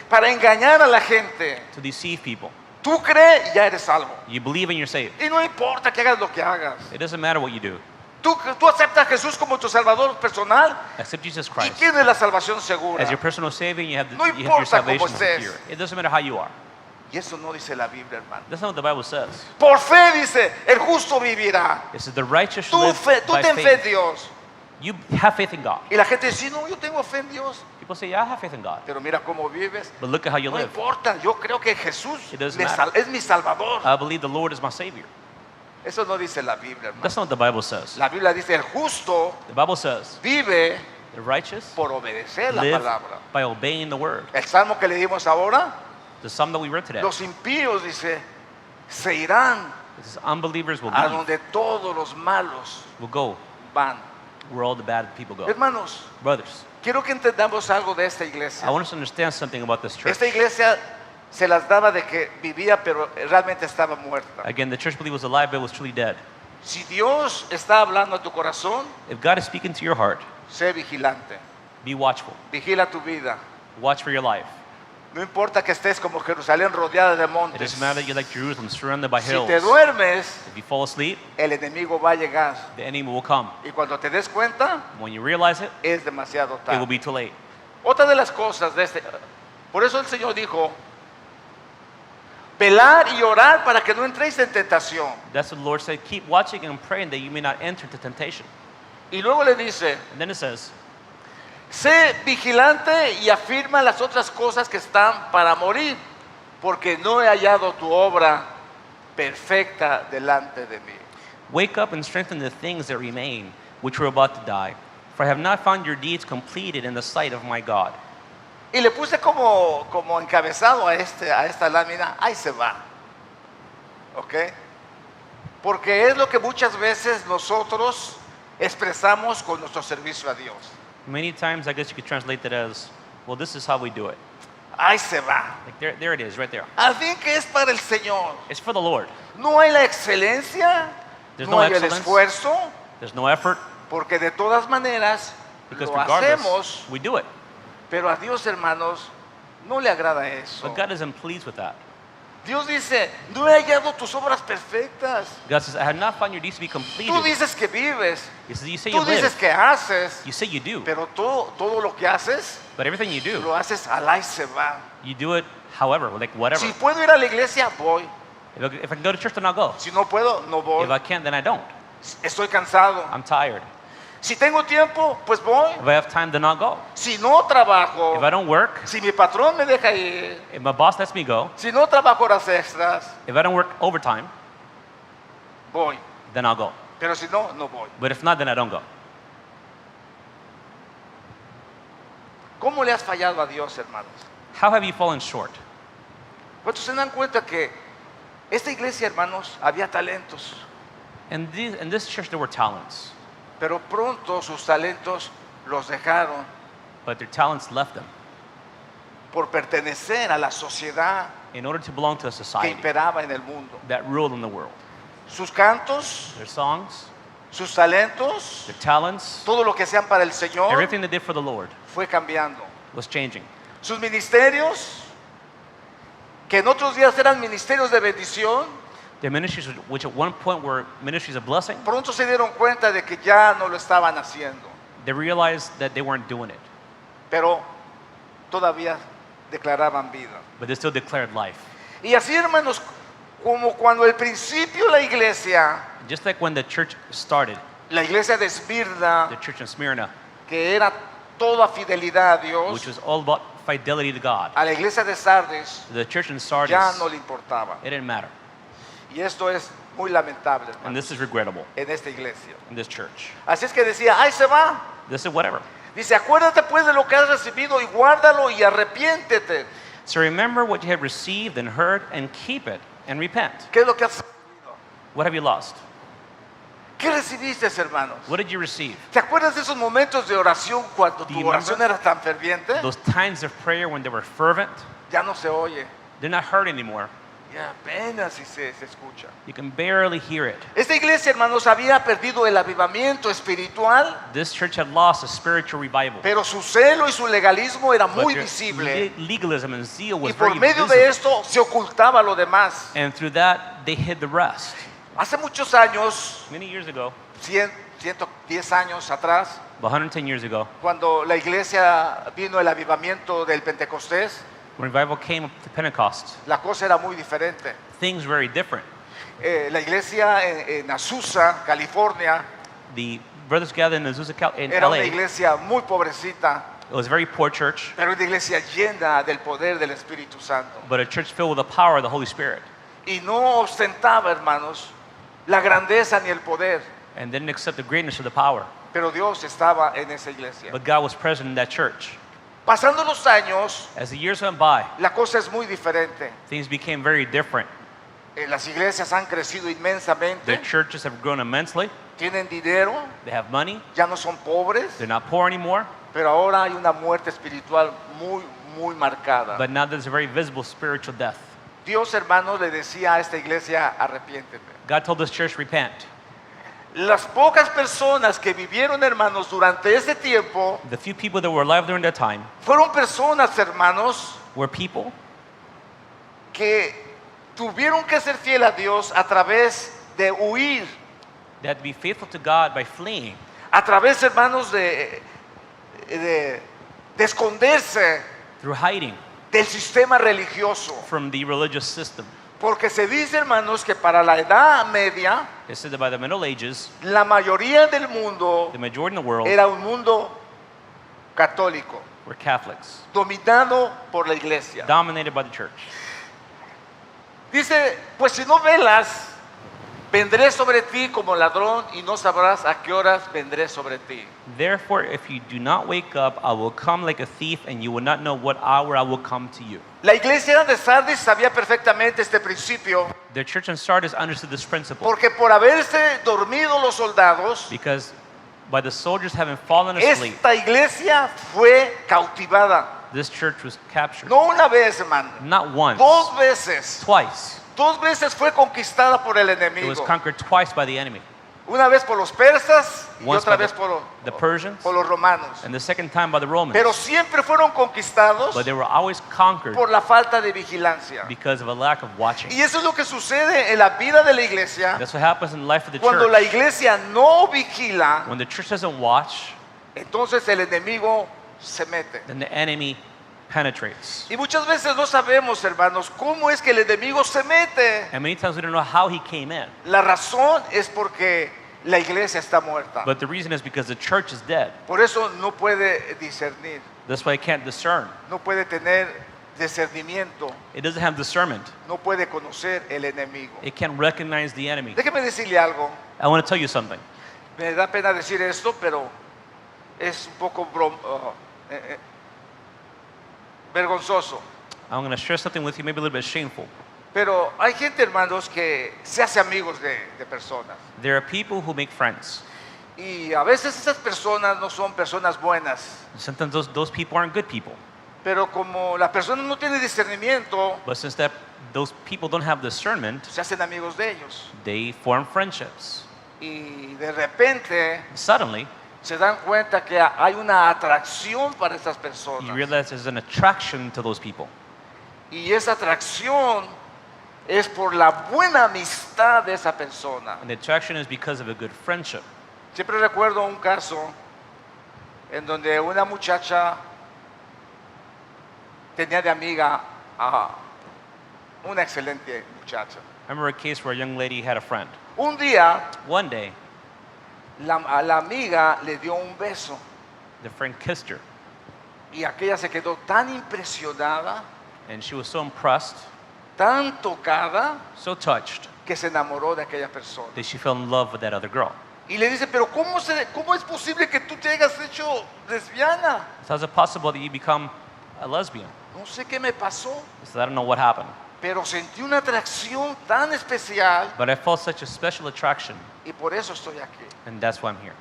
B: para engañar a la gente.
C: to deceive people.
B: Tú crees, ya eres salvo.
C: You believe and you're saved.
B: Y no importa que hagas lo que hagas.
C: It doesn't matter what you do.
B: Tú aceptas a Jesús como tu Salvador personal
C: Accept Jesus
B: y
C: Christ
B: tienes la salvación segura.
C: as your personal Savior, and you have,
B: No
C: you have your
B: importa cómo
C: salvation
B: estés.
C: secure. It doesn't matter how you are.
B: Y eso no dice la Biblia, hermano.
C: That's not what the Bible says.
B: Por fe dice, el justo vivirá.
C: It says the righteous
B: Tú,
C: live
B: tú
C: by
B: ten fe en
C: faith.
B: Dios.
C: You have faith in God.
B: Y la gente dice, no, yo tengo fe en Dios.
C: People say, yeah, I have faith in God.
B: Pero mira cómo vives.
C: But look at how you
B: No
C: live.
B: importa, yo creo que Jesús
C: It doesn't matter.
B: es mi Salvador.
C: I believe the Lord is my Savior.
B: Eso no dice la Biblia, hermano.
C: That's not what the Bible says.
B: La Biblia dice, el justo
C: The Bible says
B: vive
C: The righteous
B: por obedecer la
C: live
B: palabra.
C: by obeying the word.
B: El salmo que leímos ahora,
C: The psalm that we read today.
B: los impíos, dice, se irán
C: This is unbelievers will
B: a
C: leave,
B: donde todos los malos
C: will go
B: van.
C: where all the bad people go.
B: Hermanos,
C: Brothers,
B: quiero que entendamos algo de esta
C: I
B: iglesia.
C: want us to understand something about this church.
B: Esta iglesia se las daba de que vivía, pero realmente estaba muerta.
C: Again, the church believed was alive, but was truly dead.
B: Si Dios está hablando a tu corazón,
C: If God is speaking to your heart,
B: sé vigilante.
C: be watchful.
B: Vigila tu vida.
C: Watch for your life.
B: No importa que estés como Jerusalén rodeada de
C: It
B: montes.
C: doesn't matter that you're like Jerusalem, surrounded by
B: Si
C: hills.
B: te duermes,
C: If you fall asleep,
B: el enemigo va a llegar.
C: the enemy will come.
B: Y cuando te des cuenta,
C: When you realize it,
B: es demasiado
C: it will
B: tarde.
C: be too late.
B: Otra de las cosas de este... Por eso el Señor dijo, velar y orar para que no entréis en tentación.
C: That's what the Lord said. Keep watching and praying that you may not enter into temptation.
B: Y luego le dice,
C: And then it says,
B: sé vigilante y afirma las otras cosas que están para morir, porque no he hallado tu obra perfecta delante de mí.
C: wake up and strengthen the things that remain, which were about to die. For I have not found your deeds completed in the sight of my God.
B: Y le puse como encabezado a esta lámina, ahí se va. ¿Ok? Porque es lo que muchas veces nosotros expresamos con nuestro servicio a Dios.
C: Many times, I guess you could translate that as, well, this is how we do it.
B: Ahí se va.
C: Like there it is, right there.
B: Al fin que es para el Señor.
C: It's for the Lord.
B: No hay la excelencia,
C: There's
B: no
C: no
B: hay el
C: excellence.
B: esfuerzo,
C: There's no effort,
B: porque de todas maneras
C: because
B: lo
C: regardless,
B: hacemos,
C: we do it.
B: pero a Dios, hermanos, no le agrada eso.
C: But God isn't pleased with that.
B: Dios dice, no he hallado tus obras perfectas.
C: God says, I have not found your deeds to be
B: Tú
C: completed.
B: dices que vives,
C: He says, you say you
B: tú dices
C: live.
B: que haces,
C: You say you do.
B: pero todo lo que haces,
C: But everything you do,
B: lo haces al ahí se va.
C: you do it however, like whatever.
B: Si puedo ir a la iglesia, voy.
C: If I can go to church, then I'll go.
B: Si no puedo, no voy.
C: If I can't, then I don't.
B: Estoy cansado.
C: I'm tired.
B: Si tengo tiempo, pues voy.
C: If I have time, then I'll go.
B: Si no trabajo,
C: If I don't work,
B: si mi patrón me deja ir,
C: if my boss lets me go,
B: si no trabajo horas extras,
C: if I don't work overtime,
B: voy.
C: then I'll go.
B: Pero si no, no voy.
C: But if not, then I don't go.
B: ¿Cómo le has fallado a Dios, hermanos?
C: How have you fallen short?
B: ¿Cuántos se dan cuenta que esta iglesia, hermanos, había talentos?
C: In this church, there were talents,
B: Pero pronto sus talentos los dejaron
C: but their talents left them
B: por pertenecer a la sociedad
C: in order to belong to a
B: que
C: society
B: imperaba en el mundo.
C: that ruled in the world.
B: Sus cantos,
C: Their songs,
B: sus talentos,
C: their talents,
B: todo lo que sean para el Señor
C: everything they did for the Lord
B: fue cambiando.
C: was changing.
B: Sus ministerios, que en otros días eran ministerios de bendición,
C: Their ministries, which at one point were ministries of blessing,
B: pronto se dieron cuenta de que ya no lo estaban haciendo.
C: they realized that they weren't doing it,
B: Pero todavía declaraban vida.
C: but they still declared life.
B: Y así, hermanos, como cuando al principio la iglesia
C: Just like when the church started,
B: de Esmirna,
C: the church in Smyrna,
B: que era toda fidelidad a Dios,
C: which was all about fidelity to God,
B: a la iglesia de Sardis
C: the church in
B: ya
C: Sardis,
B: no le importaba.
C: it didn't matter.
B: Y esto es muy lamentable,
C: And
B: hermanos,
C: this is regrettable
B: en esta iglesia.
C: in this church.
B: Así es que decía, ahí se va.
C: This is whatever.
B: Dice, acuérdate pues de lo que has recibido y guárdalo y arrepiéntete.
C: So remember what you have received and heard and keep it and repent.
B: ¿Qué es lo que has recibido?
C: What have you lost?
B: ¿Qué recibiste, hermanos?
C: What did you receive?
B: ¿Te acuerdas de esos momentos de oración cuando
C: Do
B: tu
C: you
B: oración
C: remember?
B: era tan ferviente?
C: Those times of prayer when they were fervent,
B: Ya no se oye.
C: they're not heard anymore.
B: Ya apenas si se escucha.
C: You can barely hear it.
B: Esta iglesia, hermanos, había perdido el avivamiento espiritual,
C: This church had lost a spiritual revival.
B: pero su celo y su legalismo era
C: But
B: muy
C: their
B: visible.
C: legalism and zeal
B: Y
C: was
B: por
C: very
B: medio de
C: visible.
B: esto se ocultaba lo demás.
C: And through that, they hid the rest.
B: Hace muchos años,
C: Many years ago,
B: 110 años atrás,
C: about 110 years ago,
B: cuando la iglesia vino el avivamiento del Pentecostés,
C: when revival came up to Pentecost,
B: la cosa era muy diferente.
C: things were very different.
B: La iglesia en Azusa, California,
C: The brothers gathered in Azusa, in
B: era una
C: LA.
B: iglesia muy pobrecita,
C: It was a very poor church,
B: pero una iglesia llena del poder del Espíritu Santo.
C: but a church filled with the power of the Holy Spirit.
B: Y no ostentaba, hermanos, la grandeza ni el poder,
C: and didn't accept the greatness of the power.
B: pero Dios estaba en esa iglesia.
C: But God was present in that church.
B: Pasando los años,
C: As the years went by,
B: la cosa es muy diferente.
C: things became very different.
B: Las iglesias han crecido inmensamente,
C: The churches have grown immensely.
B: tienen dinero,
C: They have money.
B: ya no son pobres,
C: They're not poor anymore.
B: pero ahora hay una muerte espiritual muy marcada.
C: But now there's a very visible spiritual death.
B: Dios, hermanos, le decía a esta iglesia, arrepiéntete.
C: God told this church, repent.
B: Las pocas personas que vivieron, hermanos, durante ese tiempo,
C: The few people that were alive during that time
B: fueron personas, hermanos,
C: were people
B: que tuvieron que ser fiel a Dios a través de huir,
C: that had to be faithful to God by fleeing,
B: a través, hermanos, de esconderse
C: through hiding
B: del sistema religioso.
C: from the religious system.
B: Porque se dice, hermanos, que para la Edad Media,
C: It said that by the Middle Ages,
B: la mayoría del mundo
C: the majority in the world
B: era un mundo católico,
C: were Catholics,
B: dominado por la iglesia.
C: dominated by the church.
B: Dice, pues si no velas, vendré sobre ti como ladrón y no sabrás a qué horas vendré sobre ti.
C: Therefore, if you do not wake up, I will come like a thief, and you will not know what hour I will come to you.
B: La iglesia de Sardis sabía perfectamente este principio,
C: The church in Sardis understood this principle
B: porque por haberse dormido los soldados,
C: because by the soldiers having fallen asleep,
B: esta iglesia fue cautivada.
C: this church was captured.
B: No una vez, hermano,
C: Not once,
B: dos veces.
C: twice.
B: Dos veces fue conquistada por el
C: It
B: enemigo.
C: was conquered twice by the enemy.
B: Una vez por los persas y
C: Once
B: otra
C: by
B: vez por
C: the Persians,
B: los romanos.
C: and the second time by the Romans.
B: Pero siempre fueron conquistados
C: But they were always conquered
B: por la falta de vigilancia.
C: because of a lack of watching.
B: Y eso es lo que sucede en la vida de la iglesia
C: That's what happens in the life of the
B: cuando la
C: church.
B: iglesia no vigila.
C: When the church doesn't watch,
B: Entonces el enemigo se mete.
C: then the enemy penetrates.
B: Y muchas veces no sabemos, hermanos, cómo es que el enemigo se mete.
C: And many times we don't know how he came in.
B: La razón es porque la iglesia está muerta.
C: But the reason is because the church is dead.
B: Por eso no puede discernir,
C: That's why it can't discern.
B: no puede tener discernimiento,
C: It doesn't have discernment.
B: no puede conocer el enemigo.
C: It can't recognize the enemy.
B: Déjeme decirle algo.
C: I want to tell you something.
B: Me da pena decir esto, pero es un poco vergonzoso.
C: I'm going to share something with you, maybe a little bit shameful.
B: Pero hay gente, hermanos, que se hace amigos de personas.
C: There are people who make friends.
B: Y a veces esas personas no son personas buenas.
C: Sometimes those people aren't good people.
B: Pero como la persona no tiene discernimiento,
C: But since those people don't have discernment,
B: se hacen amigos de ellos.
C: they form friendships.
B: Y de repente
C: Suddenly,
B: se dan cuenta que hay una atracción para esas
C: you
B: personas.
C: realize there's an attraction to those people.
B: Y esa atracción es por la buena amistad de esa persona.
C: And the attraction is because of a good friendship.
B: Siempre recuerdo un caso en donde una muchacha tenía de amiga a una excelente muchacha.
C: I remember a case where a young lady had a friend.
B: Un día
C: One day,
B: a la amiga le dio un beso
C: the friend kissed her,
B: y aquella se quedó tan impresionada,
C: and she was so impressed,
B: tan tocada,
C: so touched,
B: que se enamoró de aquella persona.
C: that she fell in love with that other girl.
B: Y le dice, pero ¿cómo es posible que tú te hayas hecho lesbiana?
C: So how's it possible that you become a lesbian?
B: No sé qué me pasó,
C: So I don't know what happened,
B: pero sentí una atracción tan especial
C: but I felt such a special attraction,
B: y por eso estoy aquí.
C: and that's why I'm here.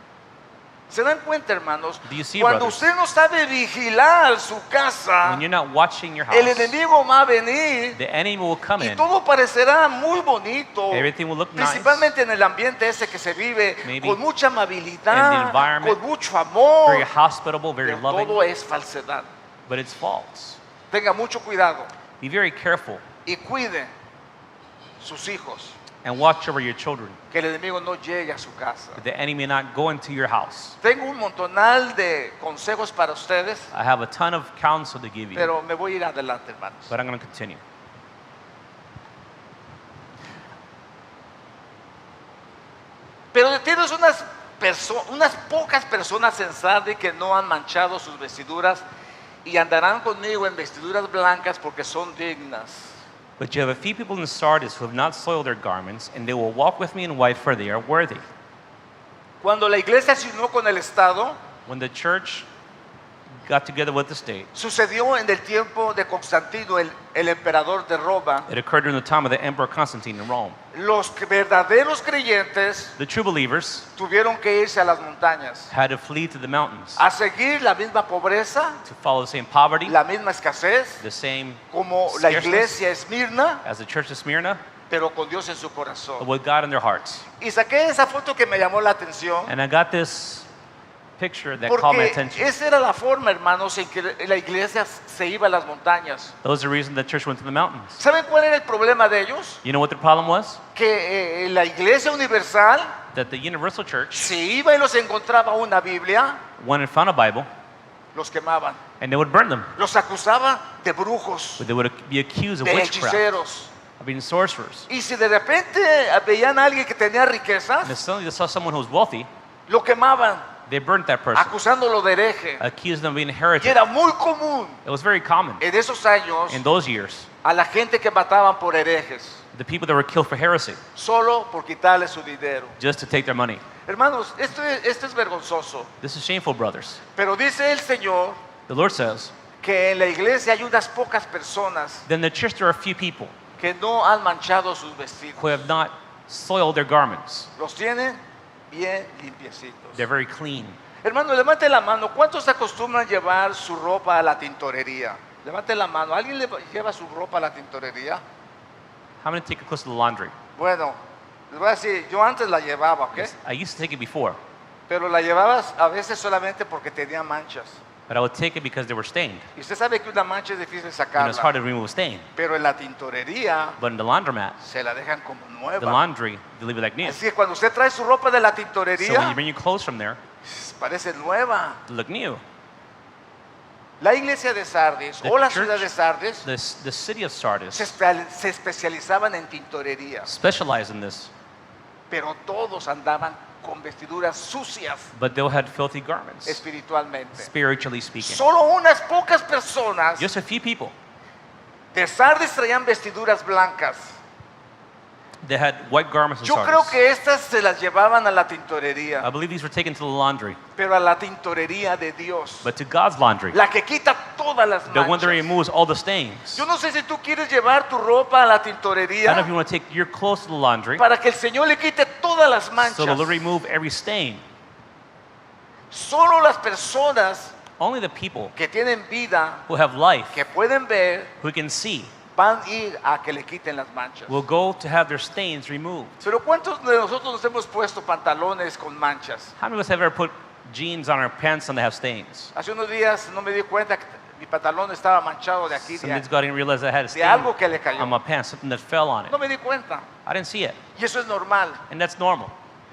B: ¿Se dan cuenta, hermanos?
C: Do you see,
B: Cuando
C: brothers?
B: usted no sabe vigilar su casa,
C: When you're not watching your
B: el
C: house,
B: enemigo va a venir
C: the enemy will come
B: y
C: in.
B: todo parecerá muy bonito,
C: Everything will look nice.
B: principalmente en el ambiente ese que se vive
C: Maybe
B: con mucha
C: in the
B: amabilidad,
C: environment,
B: con mucho amor,
C: Very hospitable, very
B: pero
C: loving,
B: todo es falsedad.
C: but it's false.
B: Tenga mucho cuidado
C: Be very careful
B: y cuide sus hijos,
C: and watch over your children,
B: que el enemigo no llegue a su casa.
C: that the enemy not go into your house.
B: Tengo un montonal de consejos para ustedes,
C: I have a ton of counsel to give you,
B: pero me voy a ir adelante, hermanos.
C: but I'm going to continue.
B: Pero tienes unas pocas personas en Sardis que no han manchado sus vestiduras y andarán conmigo en vestiduras blancas porque son dignas.
C: But you have a few people in Sardis who have not soiled their garments, and they will walk with me in white, for they are worthy.
B: Cuando la iglesia se unió con el Estado,
C: When the church got together with the state,
B: sucedió en el tiempo de Constantino, el emperador de Roma.
C: it occurred during the time of the Emperor Constantine in Rome.
B: Los verdaderos creyentes
C: The true believers
B: tuvieron que irse a las montañas
C: had to flee to the mountains
B: a seguir la misma pobreza,
C: to follow the same poverty,
B: la misma escasez,
C: the same
B: como la
C: scarceness
B: iglesia Esmirna,
C: as the church of Smyrna,
B: pero con Dios en su
C: but
B: corazón.
C: with God in their hearts.
B: Y saqué esa foto que me llamó la atención,
C: And I got this picture that caught my
B: porque
C: attention.
B: esa era la forma, hermanos, en que la iglesia se iba a las montañas.
C: That was the reason the church went to the mountains.
B: ¿Saben cuál era el problema de ellos?
C: You know what the problem was?
B: Que la iglesia universal
C: That the universal church
B: se iba y los encontraba una Biblia,
C: went and found a Bible,
B: los quemaban,
C: and they would burn them.
B: los acusaba de brujos,
C: But they would be accused of
B: de
C: witchcraft,
B: hechiceros.
C: of being sorcerers.
B: Y si de repente veían a alguien que tenía
C: And
B: riquezas,
C: if suddenly they saw someone who was wealthy,
B: lo quemaban,
C: they burnt that person,
B: acusándolo de hereje.
C: accused them of being a
B: Y
C: heretic.
B: era muy común
C: It was very common
B: en esos años
C: in those years,
B: a la gente que mataban por herejes,
C: the people that were killed for heresy,
B: solo por quitarle su dinero.
C: just to take their money.
B: Hermanos, esto es vergonzoso,
C: This is shameful, brothers.
B: pero dice el Señor
C: The Lord says,
B: que en la iglesia hay unas pocas personas
C: then the church there are a few people
B: que no han manchado sus vestidos.
C: who have not soiled their garments.
B: Los tienen bien limpiecitos.
C: They're very clean.
B: Hermano, levante la mano. ¿Cuántos acostumbran llevar su ropa a la tintorería? Levante la mano. ¿Alguien lleva su ropa a la tintorería?
C: How many take it close to the laundry?
B: Bueno, les voy a decir, yo antes la llevaba, ¿ok?
C: I used to take it before,
B: Pero la llevabas a veces solamente porque tenía manchas.
C: but I would take it because they were stained.
B: Y usted sabe que una mancha es difícil
C: And it's hard
B: sacarla.
C: to remove a stain.
B: Pero en la tintorería
C: But in the laundromat,
B: se la dejan como
C: the
B: nueva.
C: laundry, they leave it like new.
B: Así que cuando usted trae su ropa de la
C: So when you
B: tintorería,
C: bring your clothes from there,
B: parece nueva.
C: they look new.
B: La iglesia de Sardis
C: The
B: o la
C: church-
B: ciudad de Sardis
C: The city of Sardis
B: se especializaban en tintorería.
C: specialized in this,
B: Pero todos andaban con vestiduras sucias
C: but they had filthy garments,
B: espiritualmente.
C: spiritually speaking.
B: Solo unas pocas personas
C: Just a few people,
B: de Sardis traían vestiduras blancas.
C: they had white garments in
B: Yo creo
C: Sardis.
B: que estas se las llevaban a la
C: I
B: tintorería,
C: believe these were taken to the laundry,
B: pero a la tintorería de Dios,
C: but to God's laundry,
B: la que quita todas las
C: the one that
B: manchas.
C: removes all the stains.
B: Yo no sé si tú quieres llevar tu ropa a la
C: I don't know if
B: tintorería
C: you want to take your clothes to the laundry,
B: para que el Señor le quite todas las
C: so
B: manchas.
C: they'll remove every stain.
B: Solo las personas
C: Only the people
B: que tienen vida,
C: who have life,
B: que pueden ver,
C: who can see,
B: van a ir a que le quiten las manchas.
C: will go to have their stains removed.
B: Pero ¿cuántos de nosotros nos hemos puesto pantalones con manchas?
C: How many of us have ever put jeans on our pants and they have stains?
B: Hace unos días no me di cuenta que mi pantalón estaba manchado de aquí,
C: Some days God didn't realize I had a
B: de
C: stain
B: algo que le cayó.
C: on my pants, something that fell on it.
B: No me di cuenta.
C: I didn't see it,
B: Y eso es normal.
C: and that's normal.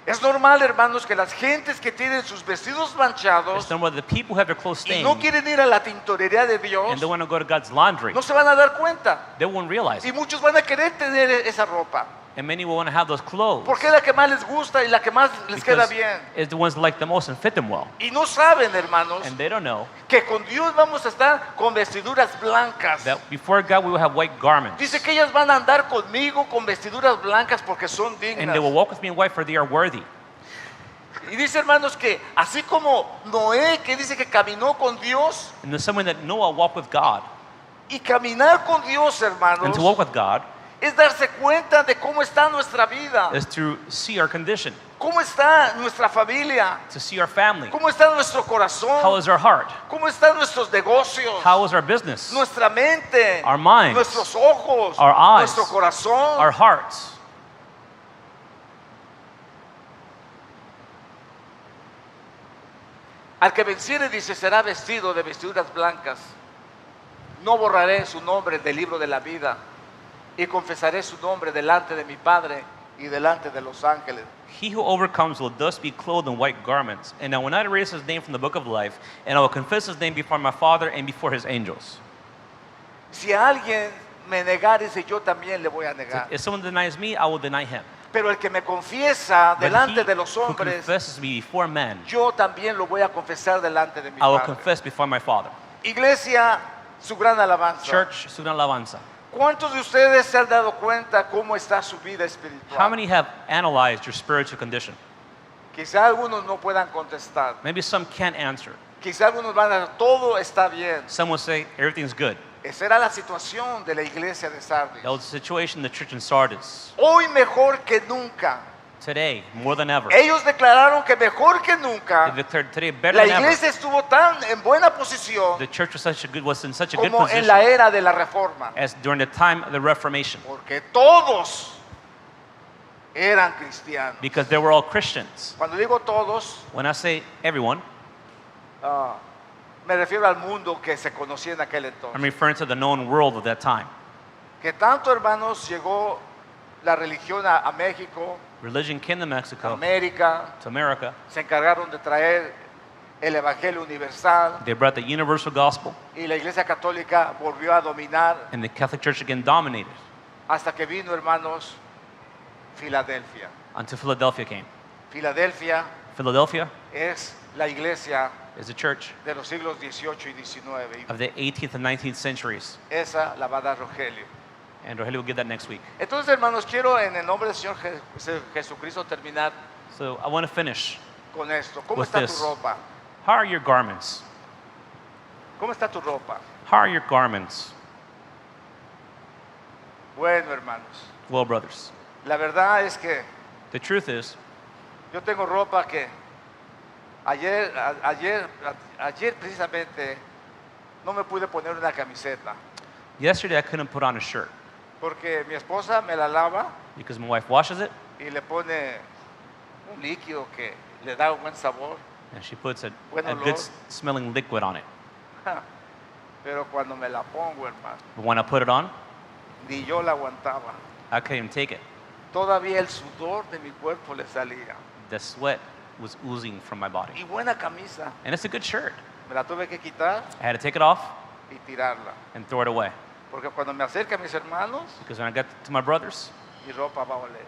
B: Es normal, hermanos, que las gentes que tienen sus vestidos manchados
C: It's normal that the people who have their clothes
B: y no
C: stained
B: quieren ir a la tintorería de Dios,
C: and they want to go to God's laundry,
B: no se van a dar cuenta.
C: they won't realize
B: Y
C: it.
B: muchos van a querer tener esa ropa.
C: And many will want to have those clothes
B: Porque es la que más les gusta y la que más les queda
C: because
B: bien.
C: it's the ones that like the most and fit them well.
B: Y no saben, hermanos,
C: And they don't know
B: que con Dios vamos a estar con vestiduras blancas.
C: that before God we will have white garments.
B: Dice que ellas van a andar conmigo con vestiduras blancas porque son
C: And they
B: dignas.
C: will walk with me in white, for they are worthy.
B: Y dice, hermanos, que así como Noé, que dice que caminó con Dios,
C: And the same way that Noah walked with God,
B: y caminar con Dios,
C: and
B: hermanos,
C: to walk with God
B: es darse cuenta de cómo está nuestra vida,
C: is to see our condition,
B: cómo está nuestra familia,
C: to see our family.
B: cómo está nuestro
C: How
B: corazón,
C: is our heart?
B: cómo están nuestros negocios,
C: How is our business?
B: nuestra mente,
C: Our minds,
B: nuestros ojos,
C: our eyes,
B: nuestro corazón.
C: our hearts.
B: Al que venciere, dice, será vestido de vestiduras blancas. No borraré su nombre del libro de la vida y confesaré su nombre delante de mi Padre y delante de los ángeles.
C: He who overcomes will thus be clothed in white garments, and I will not erase his name from the book of life, and I will confess his name before my Father and before his angels.
B: Si alguien me negare, dice, yo también le voy a negar.
C: If someone denies me, I will deny him.
B: Pero el que me confiesa
C: But
B: delante
C: he
B: de los
C: who
B: hombres,
C: confesses me before men,
B: yo también lo voy a confesar delante de mi
C: I will
B: Padre.
C: confess before my Father.
B: Iglesia, su gran alabanza.
C: Church, su gran alabanza.
B: ¿Cuántos de ustedes se han dado cuenta cómo está su vida
C: How
B: espiritual?
C: many have analyzed your spiritual condition?
B: Quizá algunos no puedan contestar.
C: Maybe some can't answer.
B: Quizá algunos van a decir, todo está bien.
C: Some will say everything's good.
B: Esa era la situación de la iglesia de Sardis.
C: That was the situation in the church in Sardis.
B: Hoy mejor que nunca.
C: Today, more than ever.
B: Ellos declararon que mejor que
C: They
B: nunca
C: declared today better
B: la
C: than ever.
B: iglesia estuvo tan en buena posición
C: The church was in such a good
B: como en
C: position
B: la era de la reforma.
C: as during the time of the Reformation,
B: Porque todos eran cristianos.
C: because they were all Christians.
B: Cuando digo todos,
C: When I say everyone,
B: me refiero al mundo que se conocía en aquel
C: I'm
B: entonces.
C: referring to the known world of that time.
B: Que tanto, hermanos, llegó la religión a México,
C: Religion came to
B: a
C: Mexico,
B: América,
C: to America.
B: se encargaron de traer el Evangelio universal
C: They brought the universal gospel,
B: y la Iglesia Católica volvió a dominar
C: and the Catholic Church again dominated
B: hasta que vino, hermanos, Filadelfia.
C: until Philadelphia came.
B: Filadelfia
C: Philadelphia
B: es la iglesia
C: is a church
B: de los siglos XVIII y XIX.
C: of the 18th and 19th centuries,
B: Esa la va a dar Rogelio.
C: and Rogelio will give that next week.
B: Entonces, hermanos, quiero en el nombre del Señor Jesucristo terminar
C: So I want to finish.
B: con esto. ¿Cómo
C: With
B: está
C: this.
B: tu ropa?
C: How are your garments?
B: ¿Cómo está tu ropa?
C: How are your garments?
B: Bueno, hermanos,
C: Well, brothers,
B: la verdad es que
C: the truth is,
B: yo tengo ropa que ayer precisamente no me pude poner una camiseta
C: yesterday I couldn't put on a shirt
B: porque mi esposa me la lava
C: because my wife washes it
B: y le pone un líquido que le da un buen sabor.
C: and she puts a
B: Buen olor.
C: good smelling liquid on it.
B: Pero cuando me la pongo, hermano,
C: But when I put it on,
B: ni yo la aguantaba.
C: I couldn't even take it.
B: Todavía el sudor de mi cuerpo le salía.
C: The sweat was oozing from my body.
B: Y buena camisa.
C: And it's a good shirt.
B: Me la tuve que quitar
C: I had to take it off
B: y tirarla.
C: and throw it away
B: Porque cuando me acerca a mis hermanos,
C: because when I got to my brothers,
B: mi ropa va a oler.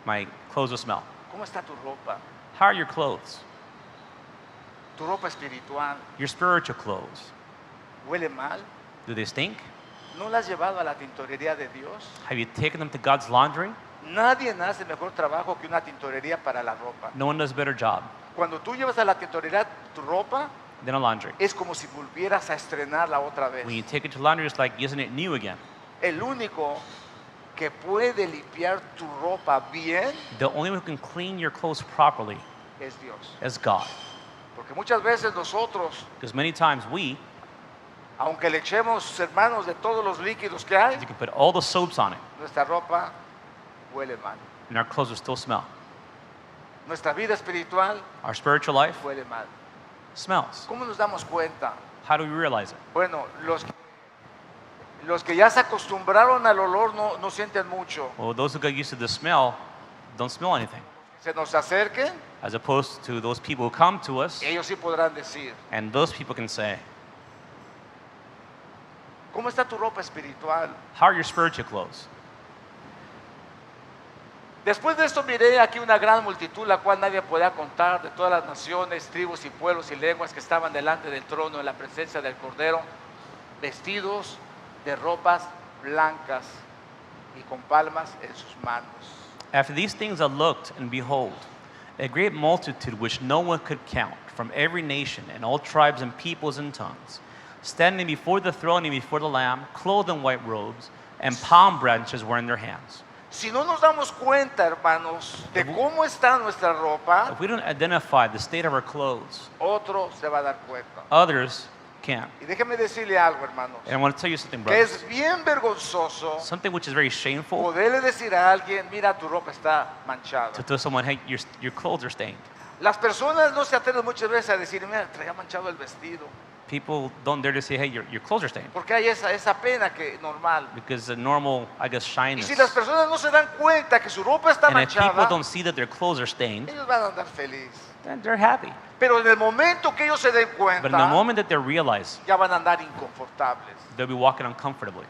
C: my clothes will smell.
B: ¿Cómo está tu ropa?
C: How are your clothes?
B: Tu ropa espiritual.
C: Your spiritual clothes.
B: ¿Huele mal?
C: Do they stink?
B: ¿No la has llevado a la tintorería de Dios?
C: Have you taken them to God's laundry?
B: Nadie hace mejor trabajo que una tintorería para la ropa.
C: No one does a better job
B: Cuando tú llevas a la tintorería tu ropa,
C: than a laundry.
B: es como si volvieras a estrenarla otra vez.
C: When you take it to laundry, it's like using it new again.
B: El único que puede limpiar tu ropa bien
C: The only one who can clean your clothes properly
B: es Dios.
C: is God.
B: Porque muchas veces nosotros,
C: Because many times we,
B: aunque le echemos, hermanos, de todos los líquidos que hay,
C: you can put all the soaps on it,
B: nuestra ropa huele mal.
C: and our clothes will still smell.
B: Nuestra vida espiritual
C: Our spiritual life
B: huele mal.
C: smells.
B: ¿Cómo nos damos cuenta?
C: How do we realize it?
B: Bueno, los que ya se acostumbraron al olor no sienten mucho.
C: Well, those who got used to the smell don't smell anything.
B: Se nos acerquen,
C: As opposed to those people who come to us,
B: ellos sí podrán decir,
C: and those people can say,
B: ¿cómo está tu ropa espiritual?
C: how are your spiritual clothes?
B: Después de esto miré aquí una gran multitud, la cual nadie podía contar, de todas las naciones, tribus y pueblos y lenguas que estaban delante del trono en la presencia del Cordero, vestidos de ropas blancas y con palmas en sus manos.
C: After these things I looked, and behold, a great multitude which no one could count, from every nation and all tribes and peoples and tongues, standing before the throne and before the Lamb, clothed in white robes, and palm branches were in their hands.
B: Si no nos damos cuenta, hermanos, de cómo está nuestra ropa,
C: If we don't identify the state of our clothes,
B: otro se va a dar cuenta.
C: others can't.
B: Y déjeme decirle algo, hermanos,
C: And I want to tell you something,
B: que
C: brothers.
B: es bien vergonzoso
C: Something which is very shameful
B: poderle decir a alguien, mira, tu ropa está manchada.
C: to tell someone, hey, your clothes are stained.
B: Las personas no se atreven muchas veces a decir, mira, traía manchado el vestido.
C: People don't dare to say, hey, your clothes are stained.
B: Porque hay esa pena que normal.
C: Because the normal, I guess,
B: Y
C: shyness.
B: si las personas no se dan cuenta que su ropa está
C: And if people
B: manchada,
C: don't see that their clothes are stained,
B: ellos van a andar felices.
C: then they're happy.
B: Pero en el momento que ellos se den
C: But in the
B: cuenta,
C: moment that they realize,
B: ya van a andar inconfortables.
C: they'll be walking uncomfortably.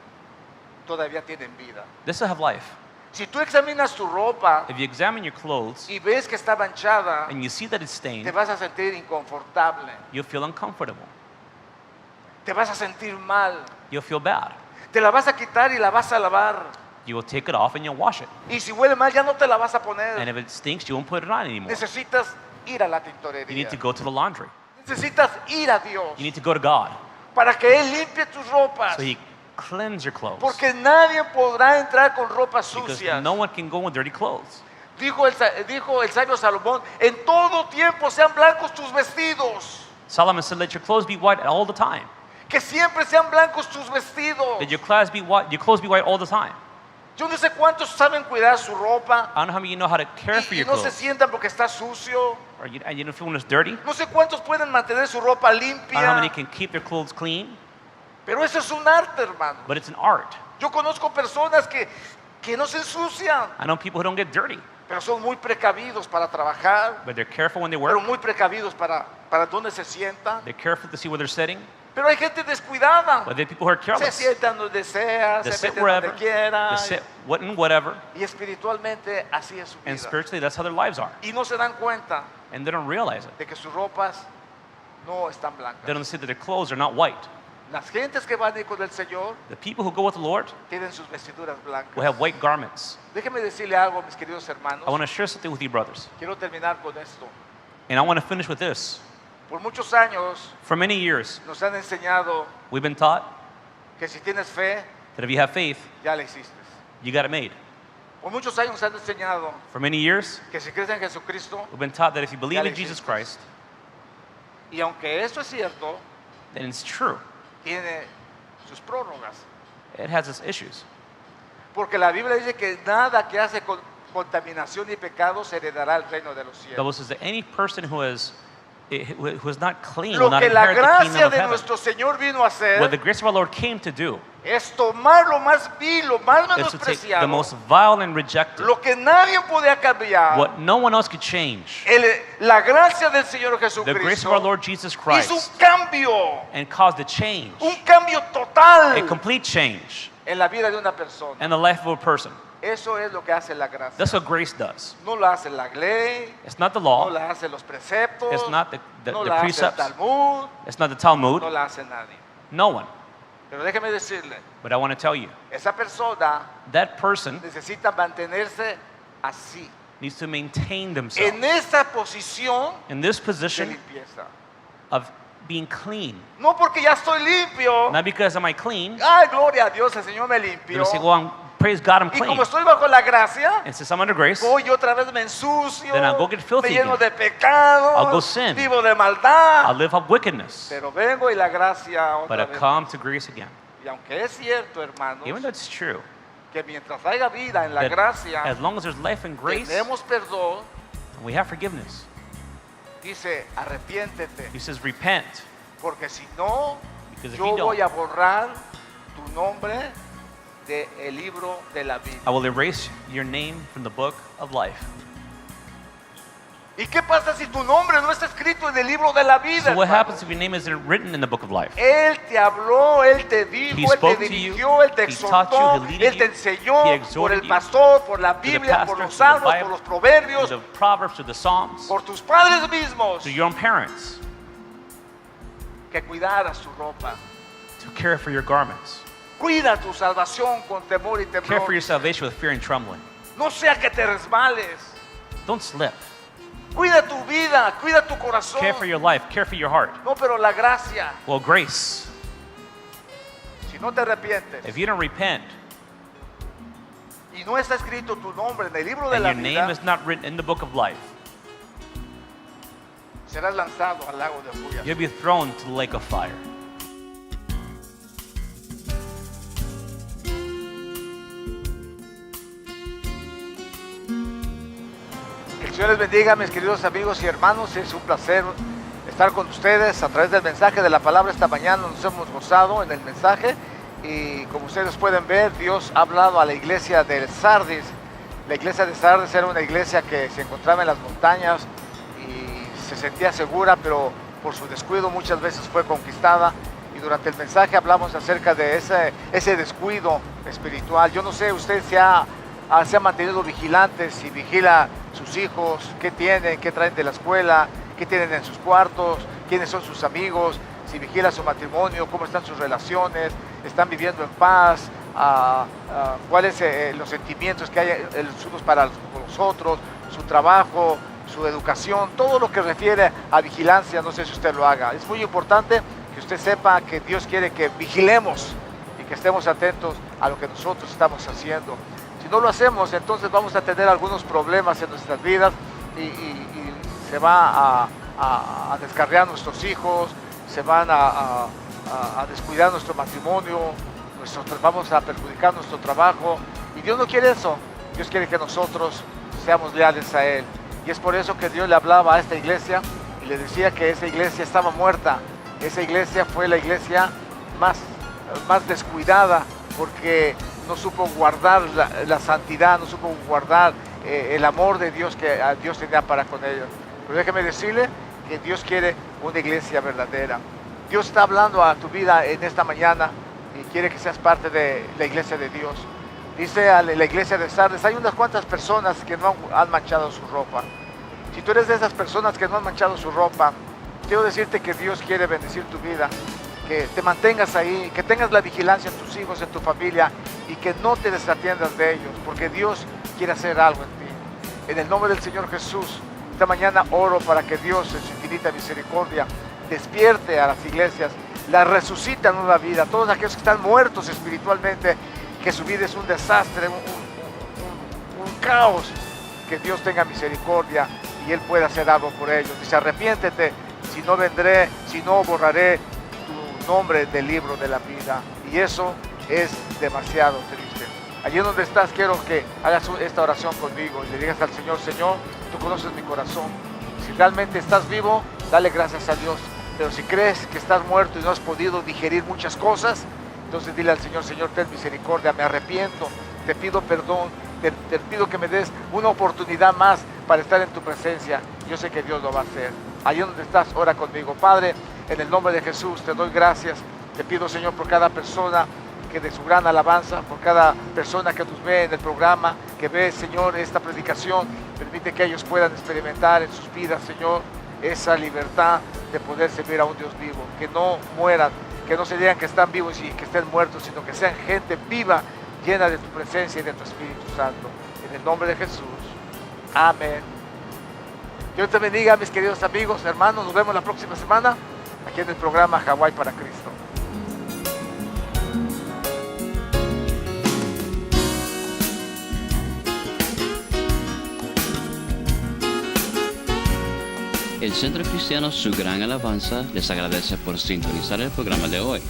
B: Todavía tienen vida.
C: They still have life.
B: Si tú examinas tu ropa
C: If you examine your clothes
B: y ves que está manchada,
C: and you see that it's
B: te
C: stained,
B: vas a sentir inconfortable.
C: you'll feel uncomfortable.
B: Te vas a sentir mal.
C: You'll feel bad.
B: Te la vas a quitar y la vas a lavar.
C: You will take it off and you'll wash it.
B: Y si huele mal, ya no te la vas a
C: And
B: poner.
C: if it stinks, you won't put it on anymore.
B: Necesitas ir a la
C: You
B: tintorería.
C: need to go to the laundry.
B: Necesitas ir a Dios
C: You need to go to God
B: para que Él limpie tus ropas.
C: so He cleanse your clothes.
B: Porque nadie podrá entrar con ropas
C: Because
B: sucias.
C: no one can go with dirty clothes.
B: Dijo el sabio Salomón, en todo tiempo sean blancos tus vestidos.
C: Solomon said, let your clothes be white all the time.
B: Que siempre sean blancos tus vestidos.
C: Let your clothes be white all the time.
B: Yo no sé cuántos saben cuidar su ropa
C: I don't know how many of you know how to care for
B: y
C: your
B: no se
C: clothes.
B: sientan porque está sucio.
C: Or you don't feel when it's dirty.
B: No sé cuántos pueden mantener su ropa
C: I don't know how many
B: limpia.
C: can keep their clothes clean.
B: Pero eso es un arte, hermano.
C: But it's an art.
B: Yo conozco personas que no se ensucian,
C: I know people who don't get dirty,
B: pero son muy precavidos para trabajar,
C: but they're careful when they
B: pero
C: work.
B: muy precavidos para dónde se sientan.
C: They're careful to see where they're sitting.
B: Pero hay gente descuidada.
C: But there are people who are
B: Se
C: careless.
B: sientan donde sea,
C: They
B: se
C: sit
B: meten
C: wherever.
B: donde quiera.
C: They sit whatever.
B: Y espiritualmente así es su
C: And
B: vida.
C: spiritually, that's how their lives are.
B: Y no se dan cuenta
C: And they don't realize it.
B: de que sus ropas no están
C: They
B: blancas.
C: don't see that their clothes are not white.
B: Las gentes que van a ir con el Señor
C: The people who go with the Lord
B: tienen sus vestiduras blancas.
C: will have white garments.
B: Déjeme decirle algo, mis queridos hermanos.
C: I want to share something with you, brothers.
B: Quiero terminar con esto.
C: And I want to finish with this.
B: Por muchos años
C: For many years,
B: nos han enseñado
C: we've been taught
B: que si tienes fe,
C: that if you have faith,
B: ya la hiciste.
C: you got it made.
B: Por muchos años nos han enseñado
C: For many years,
B: que si crees en Jesucristo,
C: we've been taught that if you believe
B: Ya
C: in
B: le
C: Jesus
B: hiciste.
C: Christ,
B: y aunque eso es cierto,
C: then it's true.
B: tiene sus prórrogas.
C: It has its issues.
B: Porque la Biblia dice que nada que hace con contaminación y pecado se heredará al reino de los
C: The
B: cielos.
C: Bible says that any person who is not clean
B: Lo
C: will not
B: que la
C: inherit the kingdom
B: gracia
C: of
B: de
C: heaven.
B: nuestro Señor vino a
C: What the
B: hacer
C: grace of our Lord came to do
B: es tomar lo más vil, lo más
C: is to take the
B: menospreciado,
C: most vile and rejected,
B: lo que nadie podía cambiar.
C: what no one else could change,
B: La gracia del Señor
C: the grace of our
B: Jesucristo
C: Lord Jesus
B: hizo
C: Christ,
B: un cambio,
C: and caused a change,
B: un cambio total
C: a complete change
B: en la vida de una persona.
C: in the life of a person.
B: Eso es lo que hace la gracia.
C: That's what grace does.
B: No la hace la ley,
C: It's not the
B: no
C: law,
B: la hace los preceptos,
C: it's not
B: no
C: the
B: la hace el
C: precepts,
B: Talmud,
C: it's not the Talmud,
B: no la hace nadie.
C: no one.
B: Pero déjeme decirle,
C: But I want to tell you,
B: esa persona
C: that person
B: necesita mantenerse así,
C: needs to maintain
B: en
C: themselves
B: esa posición
C: in this
B: de
C: position
B: limpieza.
C: of being clean.
B: No porque ya estoy limpio.
C: Not because am I clean,
B: Ay, gloria a Dios, el Señor me
C: but
B: limpió.
C: I say, well, praise God, I'm
B: Y
C: clean.
B: como estoy bajo la gracia,
C: And since I'm under grace,
B: voy y otra vez me ensucio,
C: Then I'll go get filthy
B: me lleno
C: again.
B: de pecado,
C: I'll go sin.
B: vivo de maldad.
C: I'll live up wickedness.
B: Pero vengo y la gracia
C: But
B: otra
C: I
B: vez.
C: come to grace again.
B: Y aunque es cierto, hermanos,
C: Even though it's true,
B: que mientras haya vida en la
C: that
B: gracia,
C: as long as there's life and grace,
B: tenemos perdón,
C: we have forgiveness.
B: dice, arrepiéntete,
C: He says, repent,
B: porque si no,
C: because if
B: yo
C: you
B: voy
C: don't,
B: a borrar tu nombre del libro de la vida.
C: I will erase your name from the book of life.
B: ¿Y qué pasa si tu nombre no está escrito en el libro de la vida?
C: So what
B: hermano?
C: happens if your name isn't written in the book of life?
B: Él te habló, Él te dijo,
C: He
B: Él te
C: spoke to you,
B: dirigió, Él te
C: He taught you,
B: exhortó,
C: He leaded
B: Él te
C: you,
B: enseñó
C: He
B: por
C: exhorted
B: el
C: you,
B: pastor, por la
C: To the
B: Biblia, por
C: pastor,
B: los
C: to the
B: salmos, por
C: Bible,
B: los
C: to
B: proverbios,
C: the Proverbs, to the Psalms,
B: por tus padres mismos,
C: to your own parents,
B: que cuidaras tu ropa.
C: to care for your garments.
B: Cuida tu salvación con temor y
C: Care for
B: temblor.
C: your salvation with fear and trembling.
B: No sea que te resbales.
C: Don't slip.
B: Cuida tu vida, cuida tu corazón.
C: Care for your life. Care for your heart.
B: No, pero la gracia,
C: Well, grace,
B: si no te arrepientes
C: if you don't repent
B: y no está escrito tu nombre en el libro de
C: and
B: la
C: your
B: vida,
C: name is not written in the book of life,
B: serás lanzado al lago de furia.
C: you'll be thrown to the lake of fire.
B: Que el Señor les bendiga, mis queridos amigos y hermanos. Es un placer estar con ustedes a través del mensaje de la palabra. Esta mañana nos hemos gozado en el mensaje y como ustedes pueden ver, Dios ha hablado a la iglesia de Sardis. La iglesia de Sardis era una iglesia que se encontraba en las montañas y se sentía segura, pero por su descuido muchas veces fue conquistada. Y durante el mensaje hablamos acerca de ese descuido espiritual. Yo no sé, usted se ha mantenido vigilante, si vigila sus hijos, qué tienen, qué traen de la escuela, qué tienen en sus cuartos, quiénes son sus amigos, si vigila su matrimonio, cómo están sus relaciones, están viviendo en paz, cuáles los sentimientos que hay los unos para los otros, su trabajo, su educación, todo lo que refiere a vigilancia, no sé si usted lo haga. Es muy importante que usted sepa que Dios quiere que vigilemos y que estemos atentos a lo que nosotros estamos haciendo. Si no lo hacemos, entonces vamos a tener algunos problemas en nuestras vidas y se va a descarriar nuestros hijos, se van a descuidar nuestro matrimonio, vamos a perjudicar nuestro trabajo. Y Dios no quiere eso. Dios quiere que nosotros seamos leales a Él. Y es por eso que Dios le hablaba a esta iglesia y le decía que esa iglesia estaba muerta. Esa iglesia fue la iglesia más descuidada porque no supo guardar la santidad, no supo guardar el amor de Dios que Dios tenía para con ellos. Pero déjeme decirle que Dios quiere una iglesia verdadera. Dios está hablando a tu vida en esta mañana y quiere que seas parte de la iglesia de Dios. Dice a la iglesia de Sardes, hay unas cuantas personas que no han manchado su ropa. Si tú eres de esas personas que no han manchado su ropa, quiero decirte que Dios quiere bendecir tu vida, que te mantengas ahí, que tengas la vigilancia en tus hijos, en tu familia y que no te desatiendas de ellos, porque Dios quiere hacer algo en ti. En el nombre del Señor Jesús, esta mañana oro para que Dios en su infinita misericordia despierte a las iglesias, las resucite a nueva vida, todos aquellos que están muertos espiritualmente, que su vida es un desastre, un caos, que Dios tenga misericordia y Él pueda hacer algo por ellos. Dice, arrepiéntete, si no vendré, si no borraré tu nombre del libro de la vida. Y eso es demasiado triste. Allí donde estás, quiero que hagas esta oración conmigo y le digas al Señor, Señor, tú conoces mi corazón. Si realmente estás vivo, dale gracias a Dios. Pero si crees que estás muerto y no has podido digerir muchas cosas, entonces dile al Señor, Señor, ten misericordia, me arrepiento, te pido perdón, te pido que me des una oportunidad más para estar en tu presencia. Yo sé que Dios lo va a hacer. Allí donde estás, ora conmigo. Padre, en el nombre de Jesús te doy gracias. Te pido, Señor, por cada persona que de su gran alabanza, por cada persona que nos ve en el programa, que ve, Señor, esta predicación. Permite que ellos puedan experimentar en sus vidas, Señor, esa libertad de poder servir a un Dios vivo. Que no mueran, que no se digan que están vivos y que estén muertos, sino que sean gente viva, llena de tu presencia y de tu Espíritu Santo. En el nombre de Jesús. Amén. Dios te bendiga, mis queridos amigos, hermanos. Nos vemos la próxima semana aquí en el programa Hawái para Cristo.
A: El Centro Cristiano Su Gran Alabanza les agradece por sintonizar el programa de hoy.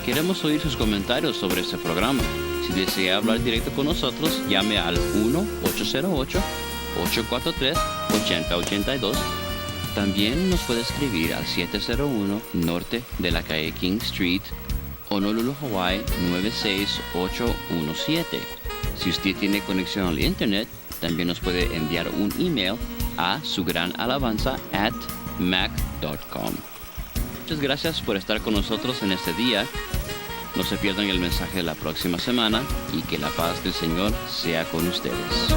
A: Queremos oír sus comentarios sobre este programa. Si desea hablar directo con nosotros, llame al 1-808-843-8082. También nos puede escribir al 701 Norte de la calle King Street, Honolulu, Hawaii 96817. Si usted tiene conexión al internet, también nos puede enviar un email a sugranalabanza@mac.com. Muchas gracias por estar con nosotros en este día. No se pierdan el mensaje de la próxima semana y que la paz del Señor sea con ustedes.